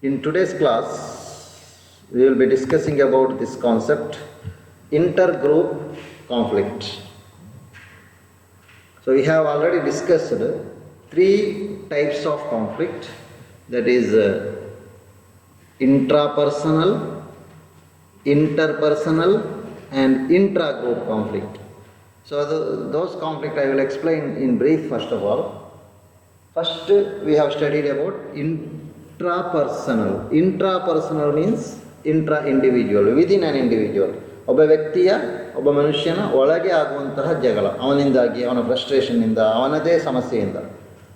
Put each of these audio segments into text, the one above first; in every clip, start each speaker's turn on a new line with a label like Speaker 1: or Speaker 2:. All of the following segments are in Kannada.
Speaker 1: In today's class, we will be discussing about this concept, intergroup conflict. So we have already discussed three types of conflict, that is intrapersonal, interpersonal and intragroup conflict. So those conflict I will explain in brief first of all. First we have studied about intrapersonal. Intrapersonal means intra-individual, within an individual. ಒಬ್ಬ ವ್ಯಕ್ತಿಯ ಒಬ್ಬ ಮನುಷ್ಯನ ಒಳಗೆ ಆಗುವಂತಹ ಜಗಳ, ಅವನಿಂದಾಗಿ ಅವನ ಫ್ರಸ್ಟ್ರೇಷನ್ನಿಂದ, ಅವನದೇ ಸಮಸ್ಯೆಯಿಂದ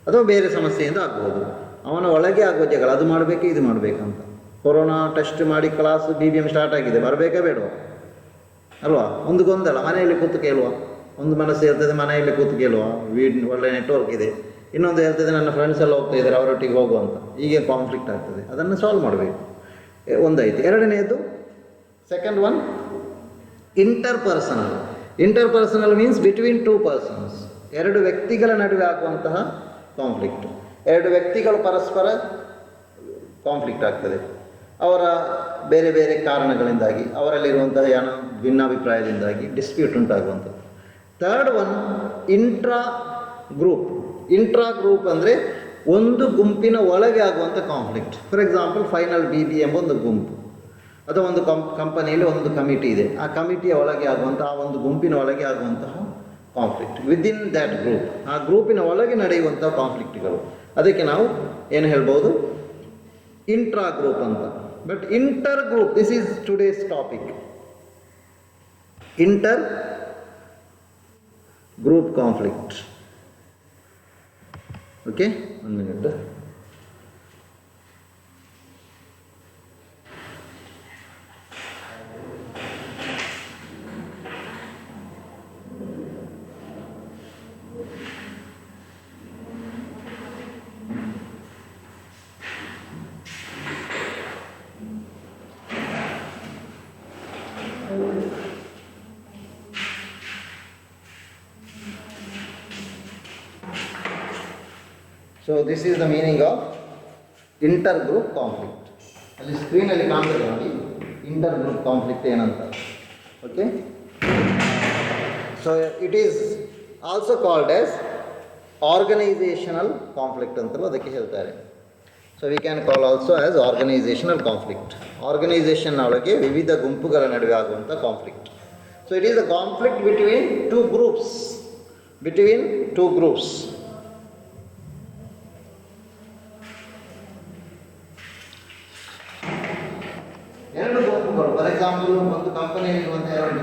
Speaker 1: ಅಥವಾ ಬೇರೆ ಸಮಸ್ಯೆಯಿಂದ ಆಗ್ಬೋದು. ಅವನ ಒಳಗೆ ಆಗುವ ಜಗಳ, ಅದು ಮಾಡಬೇಕು ಇದು ಮಾಡಬೇಕಂತ. ಕೊರೋನಾ ಟೆಸ್ಟ್ ಮಾಡಿ ಕ್ಲಾಸ್ BBM ಸ್ಟಾರ್ಟ್ ಆಗಿದೆ, ಬರಬೇಕಾ ಬೇಡವಾ ಅಲ್ವಾ? ಒಂದು ಗೊಂದಲ, ಮನೆಯಲ್ಲಿ ಕೂತು ಕೇಳುವ. ಒಂದು ಮನಸ್ಸು ಹೇಳ್ತದೆ ಮನೆಯಲ್ಲಿ ಕೂತು ಕೇಳುವ, ಒಳ್ಳೆ ನೆಟ್ವರ್ಕ್ ಇದೆ. ಇನ್ನೊಂದು ಹೇಳ್ತದೆ ನನ್ನ ಫ್ರೆಂಡ್ಸ್ ಎಲ್ಲ ಹೋಗ್ತಾ ಇದ್ದಾರೆ ಅವರೊಟ್ಟಿಗೆ ಹೋಗುವಂತ. ಹೀಗೆ ಕಾನ್ಫ್ಲಿಕ್ಟ್ ಆಗ್ತದೆ, ಅದನ್ನು ಸಾಲ್ವ್ ಮಾಡಬೇಕು. ಒಂದಾಯಿತು. ಎರಡನೆಯದು second one interpersonal. Interpersonal means between two persons, ಎರಡು ವ್ಯಕ್ತಿಗಳ ನಡುವೆ ಆಗುವಂತಹ ಕಾನ್ಫ್ಲಿಕ್ಟ್. ಎರಡು ವ್ಯಕ್ತಿಗಳು ಪರಸ್ಪರ ಕಾನ್ಫ್ಲಿಕ್ಟ್ ಆಗ್ತದೆ, ಅವರ ಬೇರೆ ಬೇರೆ ಕಾರಣಗಳಿಂದಾಗಿ, ಅವರಲ್ಲಿರುವಂತಹ ಏನೋ ಭಿನ್ನಾಭಿಪ್ರಾಯದಿಂದಾಗಿ ಡಿಸ್ಪ್ಯೂಟ್ ಉಂಟಾಗುವಂಥದ್ದು. Third one intra group. Intra group ಅಂದರೆ ಒಂದು ಗುಂಪಿನ ಒಳಗೆ ಆಗುವಂಥ conflict. For example final BB ಎಂಬ ಒಂದು ಗುಂಪು, ಅಥವಾ ಒಂದು ಕಂಪನಿಯಲ್ಲಿ ಒಂದು ಕಮಿಟಿ ಇದೆ, ಆ ಕಮಿಟಿಯ ಒಳಗೆ ಆಗುವಂಥ, ಆ ಒಂದು ಗುಂಪಿನ ಒಳಗೆ ಆಗುವಂತಹ ಕಾನ್ಫ್ಲಿಕ್ಟ್. ವಿದಿನ್ ದ್ಯಾಟ್ ಗ್ರೂಪ್, ಆ ಗ್ರೂಪಿನ ಒಳಗೆ ನಡೆಯುವಂಥ ಕಾನ್ಫ್ಲಿಕ್ಟ್ಗಳು, ಅದಕ್ಕೆ ನಾವು ಏನು ಹೇಳ್ಬೋದು, ಇಂಟ್ರಾ ಗ್ರೂಪ್ ಅಂತ. But inter group, this is today's topic. Inter group conflict. Okay, ಒಂದು minute. So this is the meaning of intergroup conflict. ಅಲ್ಲಿ ಸ್ಕ್ರೀನಲ್ಲಿ ಕಾಣ್ತದೆ ನೋಡಿ, ಇಂಟರ್ಗ್ರೂಪ್ ಕಾನ್ಫ್ಲಿಕ್ಟ್ ಏನಂತ. Okay, so it is also called as organisational conflict ಅಂತಲೂ ಅದಕ್ಕೆ ಹೇಳ್ತಾರೆ. So we can call also as organisational conflict. Organisation ಒಳಗೆ ವಿವಿಧ ಗುಂಪುಗಳ ನಡುವೆ ಆಗುವಂಥ conflict. So it is a conflict between two groups. ಎರಡು ಗುಂಪುಗಳು, ಫಾರ್ ಎಕ್ಸಾಂಪಲ್ ಒಂದು ಕಂಪನಿಯಲ್ಲಿರುವಂಥ ಎರಡು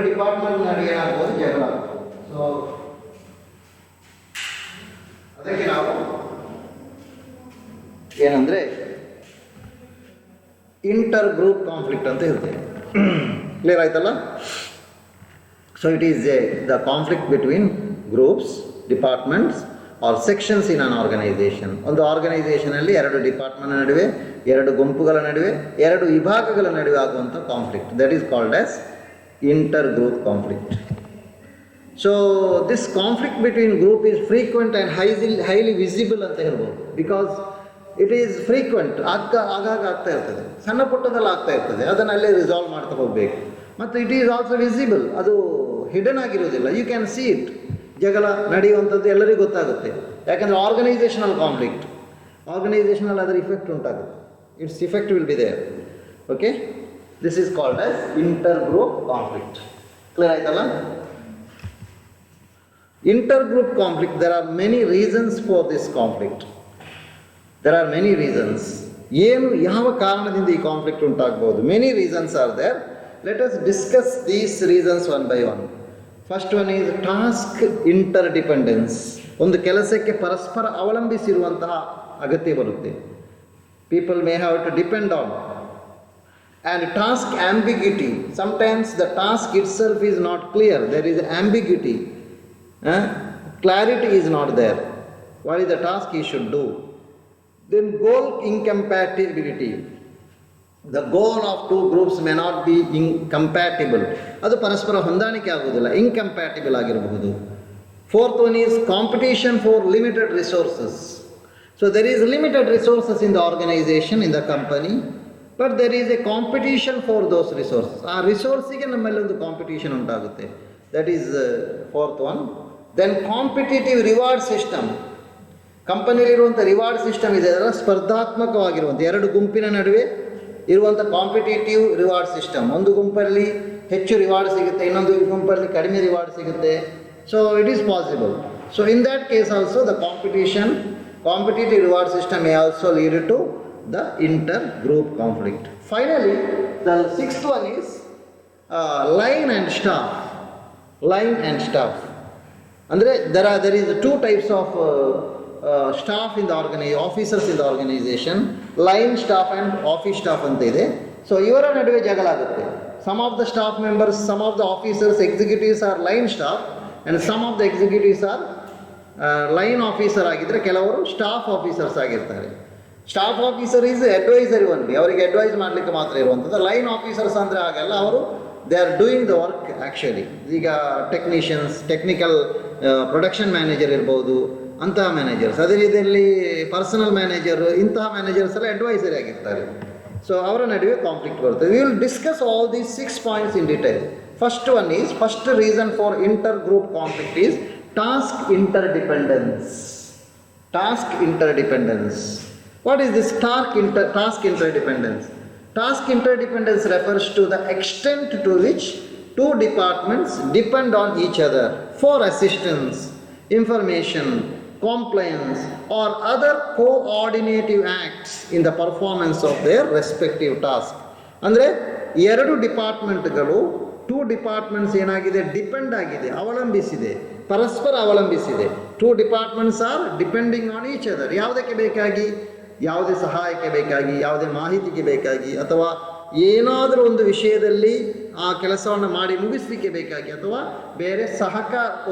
Speaker 1: ಡಿಪಾರ್ಟ್ಮೆಂಟ್ ನಡುವೆ ಏನಾಗ್ಬೋದು, ಜಗಳ ಆಗ್ಬೋದು. ಸೊ ಅದಕ್ಕೆ ನಾವು ಏನಂದ್ರೆ ಇಂಟರ್ ಗ್ರೂಪ್ ಕಾನ್ಫ್ಲಿಕ್ಟ್ ಅಂತ ಹೇಳ್ತೇವೆ. ಕ್ಲಿಯರ್ ಆಯ್ತಲ್ಲ? So it is the conflict between groups, departments or sections in an organisation. ಒಂದು ಆರ್ಗನೈಸೇಷನಲ್ಲಿ ಎರಡು ಡಿಪಾರ್ಟ್ಮೆಂಟ್ ನಡುವೆ, ಎರಡು ಗುಂಪುಗಳ ನಡುವೆ, ಎರಡು ವಿಭಾಗಗಳ ನಡುವೆ ಆಗುವಂಥ conflict, that is called as inter group conflict. So this conflict between group is frequent and highly visible ಅಂತ ಹೇಳ್ಬೋದು. ಬಿಕಾಸ್ ಇಟ್ ಈಸ್ ಫ್ರೀಕ್ವೆಂಟ್, ಆಗಾಗ ಆಗ್ತಾ ಇರ್ತದೆ, ಸಣ್ಣ ಪುಟ್ಟದಲ್ಲಿ ಆಗ್ತಾ ಇರ್ತದೆ, ಅದನ್ನು ಅಲ್ಲೇ ರಿಸಾಲ್ವ್ ಮಾಡ್ತಾ ಹೋಗಬೇಕು. ಮತ್ತು ಇಟ್ ಈಸ್ ಆಲ್ಸೋ ವಿಸಿಬಲ್, ಅದು ಹಿಡನ್ ಆಗಿರೋದಿಲ್ಲ, ಯು ಕ್ಯಾನ್ ಸಿ ಇಟ್. ಜಗಳ ನಡೆಯುವಂಥದ್ದು ಎಲ್ಲರಿಗೂ ಗೊತ್ತಾಗುತ್ತೆ, ಯಾಕಂದರೆ ಆರ್ಗನೈಸೇಷನಲ್ ಕಾನ್ಫ್ಲಿಕ್ಟ್, ಆರ್ಗನೈಸೇಷನಲ್ ಅದರ ಇಫೆಕ್ಟ್ ಉಂಟಾಗುತ್ತೆ, its effect will be there. Okay, this is called as inter group conflict. Clear ಆಯ್ತಲ್ಲ? Inter group conflict, there are many reasons for this conflict. There are many reasons. ಏನು, ಯಾವ ಕಾರಣದಿಂದ ಈ ಕಾನ್ಫ್ಲಿಕ್ಟ್ ಉಂಟಾಗ್ಬೋದು? Many reasons are there. Let us discuss these reasons one by one. First one is task interdependence. ಒಂದು ಕೆಲಸಕ್ಕೆ ಪರಸ್ಪರ ಅವಲಂಬಿಸಿರುವಂತಹ ಅಗತ್ಯ ಬರುತ್ತೆ. People may have to depend on. And task ambiguity. Sometimes the task itself is not clear, there is ambiguity, clarity is not there. What is the task he should do? Then goal incompatibility. The goal of two groups may not be incompatible. ಅದು ಪರಸ್ಪರ ಹೊಂದಾಣಿಕೆ ಆಗುವುದಿಲ್ಲ, ಇನ್ಕಂಪ್ಯಾಟಿಬಲ್ ಆಗಿರಬಹುದು. Fourth one is competition for limited resources. So there is limited resources in the organization, in the company, but there is a competition for those resources. ಆ ರಿಸೋರ್ಸಿಗೆ ನಮ್ಮಲ್ಲಿ ಒಂದು ಕಾಂಪಿಟೇಷನ್ ಉಂಟಾಗುತ್ತೆ. That is fourth one. Then competitive reward system. ಕಂಪನಿಯಲ್ಲಿರುವಂಥ ರಿವಾರ್ಡ್ ಸಿಸ್ಟಮ್ ಇದೆ, ಅದರ ಸ್ಪರ್ಧಾತ್ಮಕವಾಗಿರುವಂಥ ಎರಡು ಗುಂಪಿನ ನಡುವೆ ಇರುವಂಥ ಕಾಂಪಿಟೇಟಿವ್ ರಿವಾರ್ಡ್ ಸಿಸ್ಟಮ್. ಒಂದು ಗುಂಪಲ್ಲಿ ಹೆಚ್ಚು ರಿವಾರ್ಡ್ ಸಿಗುತ್ತೆ, ಇನ್ನೊಂದು ಗುಂಪಲ್ಲಿ ಕಡಿಮೆ ರಿವಾರ್ಡ್ ಸಿಗುತ್ತೆ. So it is possible. So in that case also the competitive reward system may also lead to the inter-group conflict. Finally, the sixth one is line and staff. Line and staff. Andre there is two types of staff in the organization, officers in the organization. Line staff and office staff anta ide. So ಇವರ ನಡುವೆ ಜಗಳ ಆಗುತ್ತೆ. Some of the staff members, some of the officers, executives are line staff, and some of the executives are line officer ಆಗಿದ್ದರೆ, ಕೆಲವರು ಸ್ಟಾಫ್ ಆಫೀಸರ್ಸ್ ಆಗಿರ್ತಾರೆ. Staff officer is advisory only, ಅವರಿಗೆ ಅಡ್ವೈಸ್ ಮಾಡಲಿಕ್ಕೆ ಮಾತ್ರ ಇರುವಂಥದ್ದು. ಲೈನ್ ಆಫೀಸರ್ಸ್ ಅಂದರೆ ಹಾಗೆಲ್ಲ, ಅವರು they are doing the work actually. ಈಗ ಟೆಕ್ನಿಷಿಯನ್ಸ್, ಟೆಕ್ನಿಕಲ್ ಪ್ರೊಡಕ್ಷನ್ ಮ್ಯಾನೇಜರ್ ಇರ್ಬೋದು, ಅಂತಹ ಮ್ಯಾನೇಜರ್ಸ್. ಅದೇ ರೀತಿಯಲ್ಲಿ ಪರ್ಸನಲ್ ಮ್ಯಾನೇಜರ್, ಇಂತಹ ಮ್ಯಾನೇಜರ್ಸ್ ಎಲ್ಲ ಅಡ್ವೈಸರಿ ಆಗಿರ್ತಾರೆ. ಸೊ ಅವರ ನಡುವೆ ಕಾನ್ಫ್ಲಿಕ್ಟ್ ಬರ್ತದೆ. We will discuss all these 6 points in detail. First one is, first reason for inter-group conflict is task interdependence. Task interdependence. What is this task interdependence? Task interdependence refers to the extent to which two departments depend on each other for assistance, information, compliance, or other coordinative acts in the performance of their respective task. ಅಂದರೆ ಎರಡು ಡಿಪಾರ್ಟ್ಮೆಂಟ್ಗಳು, ಟೂ ಡಿಪಾರ್ಟ್ಮೆಂಟ್ಸ್ ಏನಾಗಿದೆ, ಡಿಪೆಂಡ್ ಆಗಿದೆ, ಅವಲಂಬಿಸಿದೆ, ಪರಸ್ಪರ ಅವಲಂಬಿಸಿದೆ. Two departments R depending on each other. ಯಾವುದಕ್ಕೆ ಬೇಕಾಗಿ, ಯಾವುದೇ ಸಹಾಯಕ್ಕೆ ಬೇಕಾಗಿ, ಯಾವುದೇ ಮಾಹಿತಿಗೆ ಬೇಕಾಗಿ, ಅಥವಾ ಏನಾದರೂ ಒಂದು ವಿಷಯದಲ್ಲಿ ಆ ಕೆಲಸವನ್ನು ಮಾಡಿ ಮುಗಿಸಲಿಕ್ಕೆ ಬೇಕಾಗಿ, ಅಥವಾ ಬೇರೆ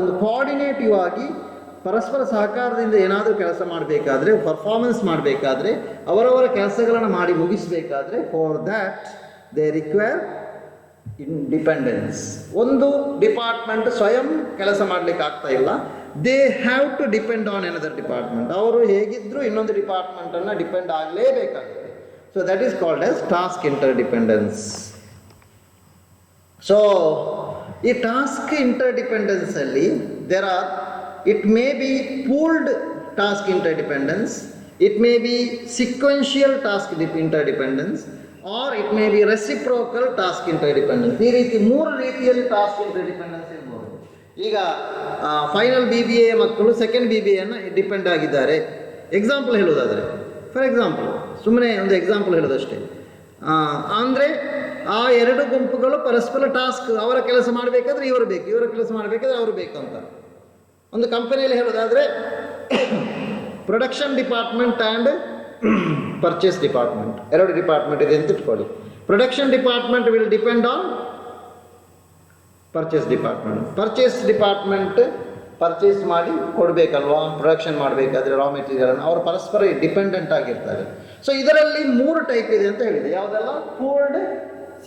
Speaker 1: ಒಂದು ಕೋಆರ್ಡಿನೇಟಿವ್ ಆಗಿ ಪರಸ್ಪರ ಸಹಕಾರದಿಂದ ಏನಾದರೂ ಕೆಲಸ ಮಾಡಬೇಕಾದ್ರೆ, ಪರ್ಫಾರ್ಮೆನ್ಸ್ ಮಾಡಬೇಕಾದ್ರೆ, ಅವರವರ ಕೆಲಸಗಳನ್ನು ಮಾಡಿ ಮುಗಿಸಬೇಕಾದ್ರೆ, for that they require independence. ಒಂದು ಡಿಪಾರ್ಟ್ಮೆಂಟ್ ಸ್ವಯಂ ಕೆಲಸ ಮಾಡಲಿಕ್ಕೆ ಆಗ್ತಾ ಇಲ್ಲ, they have to depend on another department. ಅವರು ಹೇಗಿದ್ದರೂ ಇನ್ನೊಂದು ಡಿಪಾರ್ಟ್ಮೆಂಟನ್ನು ಡಿಪೆಂಡ್ ಆಗಲೇಬೇಕಾಗುತ್ತೆ. So that is called as task interdependence. So ಈ ಟಾಸ್ಕ್ ಇಂಟರ್ಡಿಪೆಂಡೆನ್ಸಲ್ಲಿ it may be pooled task interdependence, it may be sequential task interdependence, or it may be reciprocal task interdependence. ಈ ರೀತಿ ಮೂರು ರೀತಿಯಲ್ಲಿ ಟಾಸ್ಕ್ ಇಂಟರ್ಡಿಪೆಂಡೆನ್ಸ್ ಇರ್ಬೋದು. ಈಗ ಫೈನಲ್ BBA ಮಕ್ಕಳು ಸೆಕೆಂಡ್ BBAಯನ್ನು ಡಿಪೆಂಡ್ ಆಗಿದ್ದಾರೆ. ಎಕ್ಸಾಂಪಲ್ ಹೇಳೋದಾದರೆ, ಫಾರ್ ಎಕ್ಸಾಂಪಲ್, ಸುಮ್ಮನೆ ಒಂದು ಎಕ್ಸಾಂಪಲ್ ಹೇಳೋದಷ್ಟೇ. ಅಂದರೆ ಆ ಎರಡು ಗುಂಪುಗಳು ಪರಸ್ಪರ ಟಾಸ್ಕ್, ಅವರ ಕೆಲಸ ಮಾಡಬೇಕಾದ್ರೆ ಇವರು ಬೇಕು, ಇವರ ಕೆಲಸ ಮಾಡಬೇಕಾದ್ರೆ ಅವರು ಬೇಕು ಅಂತ. ಒಂದು ಕಂಪನಿಯಲ್ಲಿ ಹೇಳೋದಾದರೆ, production department and purchase department, ಎರಡು ಡಿಪಾರ್ಟ್ಮೆಂಟ್ ಇದೆ ಅಂತ ಇಟ್ಕೊಳ್ಳಿ. Production department will depend on purchase department. Purchase department purchase ಮಾಡಿ ಕೊಡಬೇಕಲ್ವಾ, ಪ್ರೊಡಕ್ಷನ್ ಮಾಡಬೇಕಾದ್ರೆ ರಾ ಮೆಟೀರಿಯಲನ್ನು, ಅವರು ಪರಸ್ಪರ ಡಿಪೆಂಡೆಂಟ್ ಆಗಿರ್ತಾರೆ. ಸೊ ಇದರಲ್ಲಿ 3 ಟೈಪ್ ಇದೆ ಅಂತ ಹೇಳಿದೆ. ಯಾವುದೆಲ್ಲ? Pooled,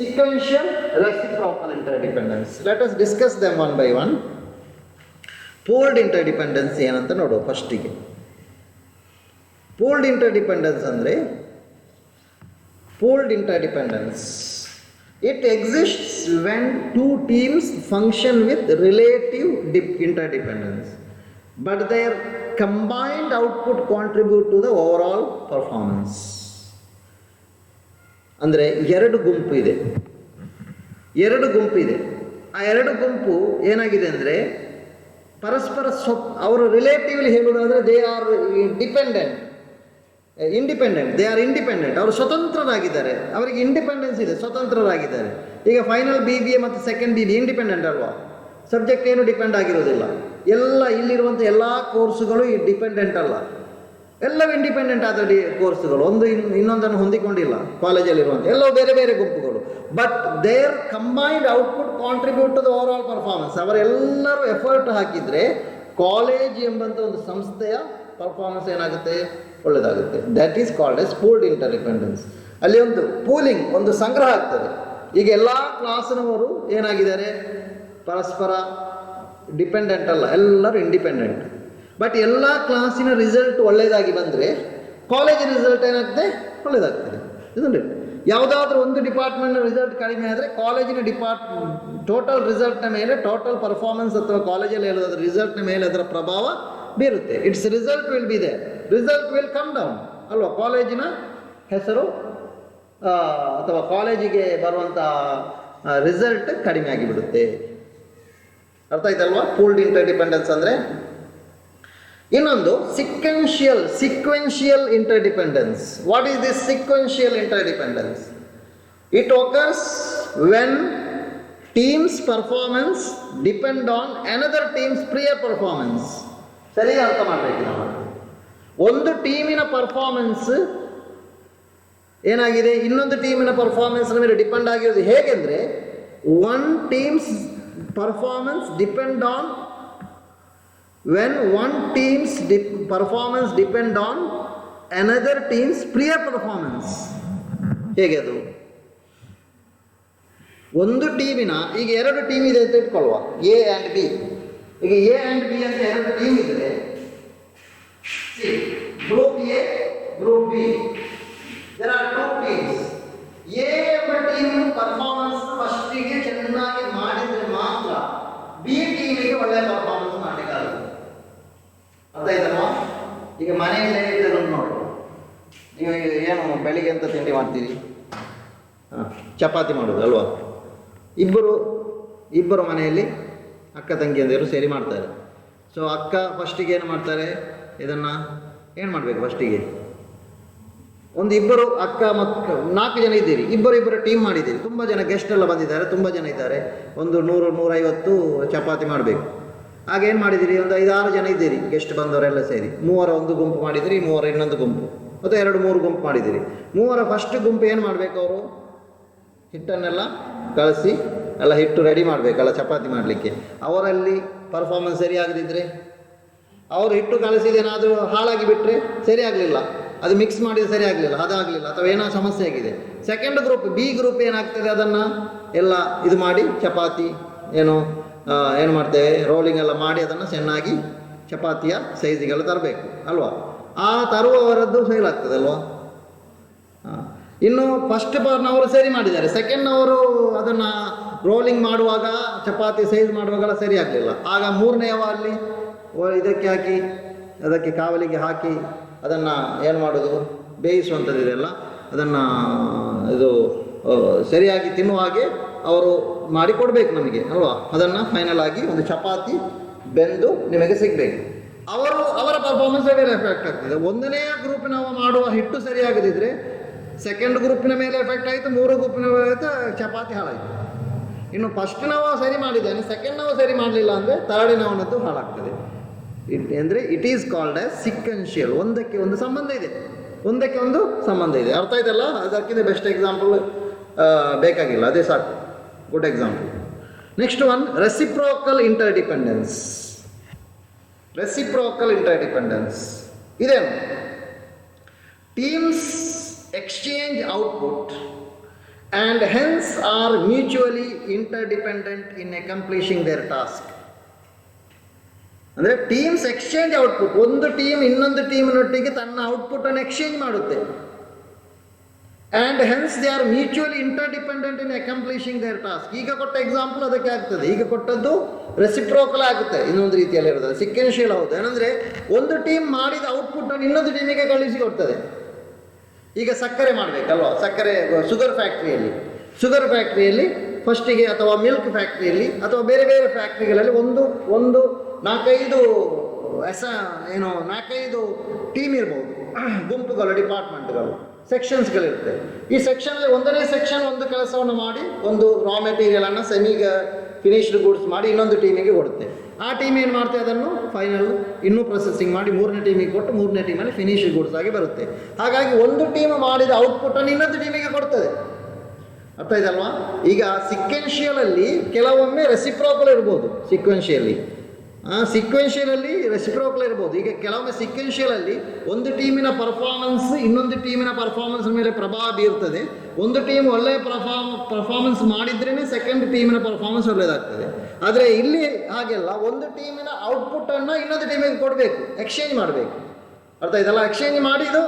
Speaker 1: sequential, reciprocal interdependence. Let us discuss them one by one. Pooled interdependence ಏನಂತ ನೋಡುವ ಫಸ್ಟಿಗೆ. ಪೂಲ್ಡ್ ಇಂಟರ್ಡಿಪೆಂಡೆನ್ಸ್ ಅಂದರೆ, pooled interdependence, it exists when two teams function with relative interdependence, but their combined output contribute to the overall performance. ಅಂದರೆ ಎರಡು ಗುಂಪು ಇದೆ, ಆ ಎರಡು ಗುಂಪು ಏನಾಗಿದೆ ಅಂದರೆ ಪರಸ್ಪರ ಅವರು ರಿಲೇಟಿವ್ಲಿ ಹೇಳುವುದಾದರೆ ದೇ ಆರ್ ಇಂಡಿಪೆಂಡೆಂಟ್, ಅವರು ಸ್ವತಂತ್ರರಾಗಿದ್ದಾರೆ, ಅವರಿಗೆ ಇಂಡಿಪೆಂಡೆನ್ಸ್ ಇದೆ, ಸ್ವತಂತ್ರರಾಗಿದ್ದಾರೆ. ಈಗ ಫೈನಲ್ BBA ಮತ್ತು ಸೆಕೆಂಡ್ BBA ಇಂಡಿಪೆಂಡೆಂಟ್ ಅಲ್ವಾ, ಸಬ್ಜೆಕ್ಟ್ ಏನು ಡಿಪೆಂಡ್ ಆಗಿರೋದಿಲ್ಲ. ಎಲ್ಲ ಇಲ್ಲಿರುವಂಥ ಎಲ್ಲ ಕೋರ್ಸುಗಳು ಡಿಪೆಂಡೆಂಟ್ ಅಲ್ಲ, ಎಲ್ಲವೂ ಇಂಡಿಪೆಂಡೆಂಟ್ ಆದ ಕೋರ್ಸುಗಳು, ಒಂದು ಇನ್ನೊಂದನ್ನು ಹೊಂದಿಕೊಂಡಿಲ್ಲ. ಕಾಲೇಜಲ್ಲಿರುವಂಥ ಎಲ್ಲವೂ ಬೇರೆ ಬೇರೆ ಗುಂಪುಗಳು, but their combined output contribute to the overall performance. ಅವರೆಲ್ಲರೂ ಎಫರ್ಟ್ ಹಾಕಿದರೆ ಕಾಲೇಜ್ ಎಂಬಂಥ ಒಂದು ಸಂಸ್ಥೆಯ ಪರ್ಫಾರ್ಮೆನ್ಸ್ ಏನಾಗುತ್ತೆ, ಒಳ್ಳೆಯದಾಗುತ್ತೆ. That is called as pooled interdependence. ಅಲ್ಲಿ ಒಂದು ಪೂಲಿಂಗ್, ಒಂದು ಸಂಗ್ರಹ ಆಗ್ತದೆ. ಈಗ ಎಲ್ಲ ಕ್ಲಾಸ್ನವರು ಏನಾಗಿದ್ದಾರೆ, ಪರಸ್ಪರ ಡಿಪೆಂಡೆಂಟ್ ಅಲ್ಲ, ಎಲ್ಲರೂ ಇಂಡಿಪೆಂಡೆಂಟ್. ಬಟ್ ಎಲ್ಲ ಕ್ಲಾಸಿನ ರಿಸಲ್ಟ್ ಒಳ್ಳೆಯದಾಗಿ ಬಂದರೆ ಕಾಲೇಜಿನ ರಿಸಲ್ಟ್ ಏನಾಗ್ತದೆ, ಒಳ್ಳೆಯದಾಗ್ತದೆ. ಇದನ್ನು ಯಾವುದಾದ್ರೂ ಒಂದು ಡಿಪಾರ್ಟ್ಮೆಂಟ್ನ ರಿಸಲ್ಟ್ ಕಡಿಮೆ ಆದರೆ ಕಾಲೇಜಿನ ಟೋಟಲ್ ರಿಸಲ್ಟ್ನ ಮೇಲೆ, ಟೋಟಲ್ ಪರ್ಫಾರ್ಮೆನ್ಸ್ ಅಥವಾ ಕಾಲೇಜಲ್ಲಿ ಹೇಳೋದಾದ್ರೆ ರಿಸಲ್ಟ್ನ ಮೇಲೆ ಅದರ ಪ್ರಭಾವ ಬೀರುತ್ತೆ. It's result will be they, result will come down ಅಲ್ವಾ. ಕಾಲೇಜಿನ ಹೆಸರು ಅಥವಾ ಕಾಲೇಜಿಗೆ ಬರುವಂಥ ರಿಸಲ್ಟ್ ಕಡಿಮೆ ಆಗಿಬಿಡುತ್ತೆ. ಅರ್ಥ ಆಯ್ತಲ್ವಾ ಪೂಲ್ಡ್ ಇಂಟರ್ಡಿಪೆಂಡೆನ್ಸ್ ಅಂದರೆ. ಇನ್ನೊಂದು sequential interdependence. What is this sequential interdependence? It occurs when team's performance depend on another team's prior performance. ಸರಿಯಾಗಿ ಅರ್ಥ ಮಾಡಬೇಕು ನಾವು. ಒಂದು ಟೀಮಿನ ಪರ್ಫಾರ್ಮೆನ್ಸ್ ಏನಾಗಿದೆ, ಇನ್ನೊಂದು ಟೀಮಿನ ಪರ್ಫಾರ್ಮೆನ್ಸ್ ಮೇಲೆ ಡಿಪೆಂಡ್ ಆಗಿರೋದು. ಹೇಗೆಂದರೆ one teams performance depend on when one team's performance depend on another team's prior performance. ಹೇಗೆ ಅದು? ಒಂದು ಟೀಮಿನ, ಈಗ ಎರಡು ಟೀಮ್ ಇದೆ ಅಂತ ಇಟ್ಕೊಳ್ಳುವ, ಎ ಆ್ಯಂಡ್ ಬಿ. ಈಗ ಎ ಆ್ಯಂಡ್ ಬಿ ಅಂತ ಎರಡು ಟೀಮ್ ಇದ್ದರೆ, group A, group B, there are two teams. A ಎಂಬ ಟೀಮ್ ಪರ್ಫಾರ್ಮೆನ್ಸ್ ಫಸ್ಟಿಗೆ ಚೆನ್ನಾಗಿ ಮಾಡಿದರೆ ಮಾತ್ರ ಬಿ ಟೀಮಿಗೆ ಒಳ್ಳೆಯ ಪರ್ಫಾರ್ಮೆನ್ಸ್ ಮಾಡಲಿಕ್ಕಾಗುತ್ತೆ. ಅರ್ಥ ಆಯ್ತಲ್ವಾ? ಈಗ ಮನೆಯಲ್ಲೇ ಇದ್ದರು ನೋಡಿ, ನೀವು ಏನು ಬೆಳಿಗ್ಗೆ ಅಂತ ತಿಂಡಿ ಮಾಡ್ತೀರಿ? ಚಪಾತಿ ಮಾಡೋದು ಅಲ್ವಾ. ಇಬ್ಬರು ಮನೆಯಲ್ಲಿ ಅಕ್ಕ ತಂಗಿಯಂದಿರು ಸೇರಿ ಮಾಡ್ತಾರೆ. ಸೊ ಅಕ್ಕ ಫಸ್ಟಿಗೆ ಏನು ಮಾಡ್ತಾರೆ, ಇದನ್ನು ಏನು ಮಾಡಬೇಕು, ಫಸ್ಟಿಗೆ ಇಬ್ಬರು ಅಕ್ಕ ಮತ್ತು 4 ಜನ ಇದ್ದೀರಿ, ಇಬ್ಬರು ಟೀಮ್ ಮಾಡಿದ್ದೀರಿ, ತುಂಬ ಜನ ಗೆಸ್ಟ್ ಎಲ್ಲ ಬಂದಿದ್ದಾರೆ, ತುಂಬ ಜನ ಇದ್ದಾರೆ, 100-150 ಚಪಾತಿ ಮಾಡಬೇಕು. ಆಗೇನು ಮಾಡಿದಿರಿ, ಒಂದು 5-6 ಜನ ಇದ್ದೀರಿ ಗೆಸ್ಟ್ ಬಂದವರೆಲ್ಲ ಸೇರಿ, 3 ಒಂದು ಗುಂಪು ಮಾಡಿದಿರಿ, 3 ಇನ್ನೊಂದು ಗುಂಪು, ಮತ್ತು 2-3 ಗುಂಪು ಮಾಡಿದಿರಿ. 3 ಫಸ್ಟ್ ಗುಂಪು ಏನು ಮಾಡಬೇಕು, ಅವರು ಹಿಟ್ಟನ್ನೆಲ್ಲ ಕಳಿಸಿ ಎಲ್ಲ ಹಿಟ್ಟು ರೆಡಿ ಮಾಡಬೇಕಲ್ಲ ಚಪಾತಿ ಮಾಡಲಿಕ್ಕೆ. ಅವರಲ್ಲಿ ಪರ್ಫಾರ್ಮೆನ್ಸ್ ಸರಿಯಾಗದಿದ್ದರೆ, ಅವರು ಹಿಟ್ಟು ಕಳಿಸಿದೇನಾದರೂ ಹಾಳಾಗಿ ಬಿಟ್ಟರೆ, ಸರಿ ಆಗಲಿಲ್ಲ, ಅದು ಮಿಕ್ಸ್ ಮಾಡಿದರೆ ಸರಿ ಆಗಲಿಲ್ಲ, ಅದಾಗಲಿಲ್ಲ, ಅಥವಾ ಏನೋ ಸಮಸ್ಯೆ ಆಗಿದೆ, ಸೆಕೆಂಡ್ ಗ್ರೂಪ್ ಬಿ ಗ್ರೂಪ್ ಏನಾಗ್ತದೆ, ಅದನ್ನು ಎಲ್ಲ ಇದು ಮಾಡಿ ಚಪಾತಿ ಏನು ಮಾಡ್ತೇವೆ, ರೋಲಿಂಗ್ ಎಲ್ಲ ಮಾಡಿ ಅದನ್ನು ಚೆನ್ನಾಗಿ ಚಪಾತಿಯ ಸೈಜಿಗೆಲ್ಲ ತರಬೇಕು ಅಲ್ವಾ. ಆ ತರುವವರದ್ದು ಫೇಲ್ ಆಗ್ತದೆ ಅಲ್ವಾ. ಇನ್ನು ಫಸ್ಟ್ ಪಾರ್ಟ್ನವರು ಸರಿ ಮಾಡಿದ್ದಾರೆ, ಸೆಕೆಂಡ್ನವರು ಅದನ್ನು ರೋಲಿಂಗ್ ಮಾಡುವಾಗ, ಚಪಾತಿ ಸೈಜ್ ಮಾಡುವಾಗೆಲ್ಲ ಸರಿ ಆಗಲಿಲ್ಲ. ಆಗ 3ನೇವ ಅಲ್ಲಿ ಇದಕ್ಕೆ ಹಾಕಿ, ಅದಕ್ಕೆ ಕಾವಲಿಗೆ ಹಾಕಿ ಅದನ್ನು ಏನು ಮಾಡೋದು, ಬೇಯಿಸುವಂಥದ್ದಿದೆಲ್ಲ, ಅದನ್ನು ಇದು ಸರಿಯಾಗಿ ತಿನ್ನುವ ಹಾಗೆ ಅವರು ಮಾಡಿ ಕೊಡಬೇಕು ನಮಗೆ ಅಲ್ವಾ. ಅದನ್ನು ಫೈನಲ್ ಆಗಿ ಒಂದು ಚಪಾತಿ ಬೆಂದು ನಿಮಗೆ ಸಿಗಬೇಕು. ಅವರ ಪರ್ಫಾರ್ಮೆನ್ಸ್ ಮೇಲೆ ಎಫೆಕ್ಟ್ ಆಗ್ತದೆ. 1ನೇ ಗ್ರೂಪಿನವ ಮಾಡುವ ಹಿಟ್ಟು ಸರಿಯಾಗದಿದ್ದರೆ ಸೆಕೆಂಡ್ ಗ್ರೂಪಿನ ಮೇಲೆ ಎಫೆಕ್ಟ್ ಆಯಿತು, 3 ಗ್ರೂಪಿನ ಮೇಲೆ ಚಪಾತಿ ಹಾಳಾಯಿತು. ಇನ್ನು ಫಸ್ಟ್ನವ ಸರಿ ಮಾಡಿದ್ದಾನೆ, ಸೆಕೆಂಡ್ನವ ಸರಿ ಮಾಡಲಿಲ್ಲ ಅಂದರೆ ಥರ್ಡಿನವನದ್ದು ಹಾಳಾಗ್ತದೆ. ಅಂದರೆ it is called as sequential. ಒಂದಕ್ಕೆ ಒಂದು ಸಂಬಂಧ ಇದೆ. ಅರ್ಥ ಆಯ್ತಲ್ಲ? ಅದಕ್ಕಿಂತ ಬೆಸ್ಟ್ ಎಕ್ಸಾಂಪಲ್ ಬೇಕಾಗಿಲ್ಲ, ಅದೇ ಸಾಕು, good example. Next one, reciprocal interdependence. ಇದೇನು? Teams exchange output and hence are mutually interdependent in accomplishing their task. ಅಂದರೆ ಟೀಮ್ಸ್ ಎಕ್ಸ್ಚೇಂಜ್ ಔಟ್ಪುಟ್, ಒಂದು ಟೀಮ್ ಇನ್ನೊಂದು ಟೀಮಿನೊಟ್ಟಿಗೆ ತನ್ನ ಔಟ್ಪುಟ್ಟನ್ನು ಎಕ್ಸ್ಚೇಂಜ್ ಮಾಡುತ್ತೆ. And hence they are mutually interdependent in accomplishing their task. ಈಗ ಕೊಟ್ಟ ಎಕ್ಸಾಂಪಲ್ ಅದಕ್ಕೆ ಆಗ್ತದೆ. ಈಗ ಕೊಟ್ಟದ್ದು ರೆಸಿಪ್ರೋಕಲ್ ಆಗುತ್ತೆ, ಇನ್ನೊಂದು ರೀತಿಯಲ್ಲಿ ಇರೋದು ಸಿಕ್ವೆನ್ಷಿಯಲ್. ಹೌದು, ಏನಂದರೆ ಒಂದು ಟೀಮ್ ಮಾಡಿದ ಔಟ್ಪುಟ್ಟನ್ನು ಇನ್ನೊಂದು ಟೀಮಿಗೆ ಕಳಿಸಿ ಕೊಡ್ತದೆ. ಈಗ ಸಕ್ಕರೆ ಮಾಡಬೇಕಲ್ವ, ಶುಗರ್ ಫ್ಯಾಕ್ಟ್ರಿಯಲ್ಲಿ ಫಸ್ಟಿಗೆ, ಅಥವಾ ಮಿಲ್ಕ್ ಫ್ಯಾಕ್ಟ್ರಿಯಲ್ಲಿ, ಅಥವಾ ಬೇರೆ ಬೇರೆ ಫ್ಯಾಕ್ಟ್ರಿಗಳಲ್ಲಿ ಒಂದು 4-5 ಟೀಮ್ ಇರ್ಬೋದು, ಗುಂಪುಗಳು, ಡಿಪಾರ್ಟ್ಮೆಂಟ್ಗಳು, ಸೆಕ್ಷನ್ಸ್ಗಳಿರುತ್ತೆ. ಈ ಸೆಕ್ಷನಲ್ಲಿ 1ನೇ ಸೆಕ್ಷನ್ ಒಂದು ಕೆಲಸವನ್ನು ಮಾಡಿ, ಒಂದು ರಾ ಮೆಟೀರಿಯಲನ್ನು ಫಿನಿಶ್ಡ್ ಗೂಡ್ಸ್ ಮಾಡಿ ಇನ್ನೊಂದು ಟೀಮಿಗೆ ಕೊಡುತ್ತೆ. ಆ ಟೀಮ್ ಏನು ಮಾಡ್ತೇವೆ, ಅದನ್ನು ಫೈನಲ್ ಇನ್ನೂ ಪ್ರೊಸೆಸಿಂಗ್ ಮಾಡಿ 3ನೇ ಟೀಮಿಗೆ ಕೊಟ್ಟು 3ನೇ ಟೀಮಲ್ಲಿ ಫಿನಿಶ್ಡ್ ಗೂಡ್ಸ್ ಆಗಿ ಬರುತ್ತೆ. ಹಾಗಾಗಿ ಒಂದು ಟೀಮ್ ಮಾಡಿದ ಔಟ್ಪುಟ್ಟನ್ನು ಇನ್ನೊಂದು ಟೀಮಿಗೆ ಕೊಡ್ತದೆ. ಅರ್ಥ ಇದಲ್ವಾ? ಈಗ ಸಿಕ್ವೆನ್ಷಿಯಲಲ್ಲಿ ಕೆಲವೊಮ್ಮೆ ರೆಸಿಪ್ರೋಕಲ್ ಇರ್ಬೋದು, ಸಿಕ್ವೆನ್ಷಿಯಲಲ್ಲಿ ರೆಸಿಪ್ರೋಕಲ್ ಇರ್ಬೋದು. ಈಗ ಕೆಲವೊಮ್ಮೆ ಸಿಕ್ವೆನ್ಷಿಯಲಲ್ಲಿ ಒಂದು ಟೀಮಿನ ಪರ್ಫಾರ್ಮೆನ್ಸ್ ಇನ್ನೊಂದು ಟೀಮಿನ ಪರ್ಫಾರ್ಮೆನ್ಸ್ ಮೇಲೆ ಪ್ರಭಾವ ಬೀರ್ತದೆ. ಒಂದು ಟೀಮ್ ಒಳ್ಳೆಯ ಪರ್ಫಾರ್ಮೆನ್ಸ್ ಮಾಡಿದ್ರೇ ಸೆಕೆಂಡ್ ಟೀಮಿನ ಪರ್ಫಾರ್ಮೆನ್ಸ್ ಒಳ್ಳೆಯದಾಗ್ತದೆ. ಆದರೆ ಇಲ್ಲಿ ಹಾಗೆಲ್ಲ ಒಂದು ಟೀಮಿನ ಔಟ್ಪುಟ್ಟನ್ನು ಇನ್ನೊಂದು ಟೀಮಿಗೆ ಕೊಡಬೇಕು, ಎಕ್ಸ್ಚೇಂಜ್ ಮಾಡಬೇಕು. ಅರ್ಥ ಇದೆಲ್ಲ, ಎಕ್ಸ್ಚೇಂಜ್ ಮಾಡಿದ್ದು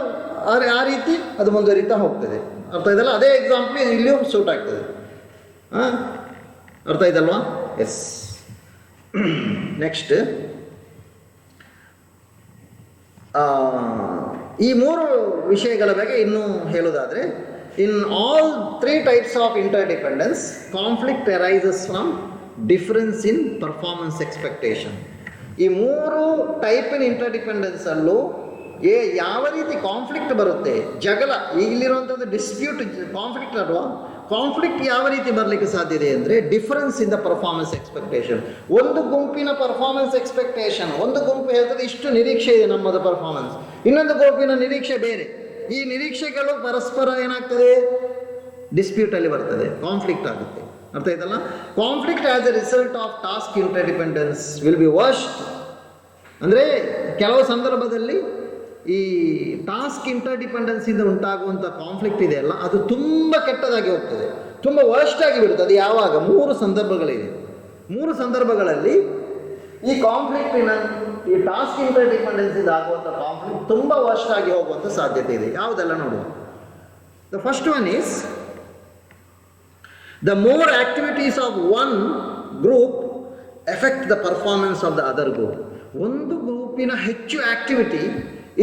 Speaker 1: ಆ ರೀತಿ ಅದು ಮುಂದುವರಿತಾ ಹೋಗ್ತದೆ. ಅರ್ಥ ಇದೆಲ್ಲ, ಅದೇ ಎಕ್ಸಾಂಪಲ್ ಇಲ್ಲಿಯೂ ಸೂಟ್ ಆಗ್ತದೆ. ಹಾಂ, ಅರ್ಥ ಇದಲ್ವಾ? ಎಸ್. ನೆಕ್ಸ್ಟ್, ಈ ಮೂರು ವಿಷಯಗಳ ಬಗ್ಗೆ ಇನ್ನೂ ಹೇಳೋದಾದರೆ, in all 3 types of interdependence conflict arises from difference in performance expectation. ಈ ಮೂರು ಟೈಪಿನ ಇಂಟರ್ಡಿಪೆಂಡೆನ್ಸಲ್ಲೂ ಯಾವ ರೀತಿ ಕಾನ್ಫ್ಲಿಕ್ಟ್ ಬರುತ್ತೆ, ಜಗಳ, ಇಲ್ಲಿರುವಂಥದ್ದು ಡಿಸ್ಪ್ಯೂಟ್, ಕಾನ್ಫ್ಲಿಕ್ಟ್ ಅಲ್ವಾ, ಕಾನ್ಫ್ಲಿಕ್ಟ್ ಯಾವ ರೀತಿ ಬರಲಿಕ್ಕೆ ಸಾಧ್ಯತೆ ಅಂದರೆ difference in the performance expectation. ಒಂದು ಗುಂಪಿನ ಪರ್ಫಾರ್ಮೆನ್ಸ್ ಎಕ್ಸ್ಪೆಕ್ಟೇಷನ್, ಒಂದು ಗುಂಪು ಹೇಳ್ತದೆ ಇಷ್ಟು ನಿರೀಕ್ಷೆ ಇದೆ ನಮ್ಮದು ಪರ್ಫಾರ್ಮೆನ್ಸ್, ಇನ್ನೊಂದು ಗುಂಪಿನ ನಿರೀಕ್ಷೆ ಬೇರೆ. ಈ ನಿರೀಕ್ಷೆಗಳು ಪರಸ್ಪರ ಏನಾಗ್ತದೆ, ಡಿಸ್ಪ್ಯೂಟಲ್ಲಿ ಬರ್ತದೆ, ಕಾನ್ಫ್ಲಿಕ್ಟ್ ಆಗುತ್ತೆ. ಅರ್ಥ ಆಯ್ತಲ್ಲ? Conflict as a result of task interdependence will be worst. ಅಂದರೆ ಕೆಲವು ಸಂದರ್ಭದಲ್ಲಿ ಈ ಟಾಸ್ಕ್ ಇಂಟರ್ಡಿಪೆಂಡೆನ್ಸಿಂದ ಉಂಟಾಗುವಂಥ ಕಾನ್ಫ್ಲಿಕ್ಟ್ ಇದೆಯಲ್ಲ, ಅದು ತುಂಬ ಕೆಟ್ಟದಾಗಿ ಹೋಗ್ತದೆ, ತುಂಬ ವರ್ಸ್ಟ್ ಆಗಿ ಬಿಡುತ್ತೆ. ಅದು ಯಾವಾಗ? 3 ಸಂದರ್ಭಗಳಿದೆ. 3 ಸಂದರ್ಭಗಳಲ್ಲಿ ಈ ಕಾನ್ಫ್ಲಿಕ್ಟಿನ, ಈ ಟಾಸ್ಕ್ ಇಂಟರ್ಡಿಪೆಂಡೆನ್ಸಿಂದ ಆಗುವಂಥ ಕಾನ್ಫ್ಲಿಕ್ಟ್ ತುಂಬ ವರ್ಸ್ಟ್ ಆಗಿ ಹೋಗುವಂಥ ಸಾಧ್ಯತೆ ಇದೆ. ಯಾವುದೆಲ್ಲ ನೋಡುವ. The first one is the more activities of one group effect the performance of the other group. ಒಂದು ಗ್ರೂಪಿನ ಹೆಚ್ಚು ಆಕ್ಟಿವಿಟಿ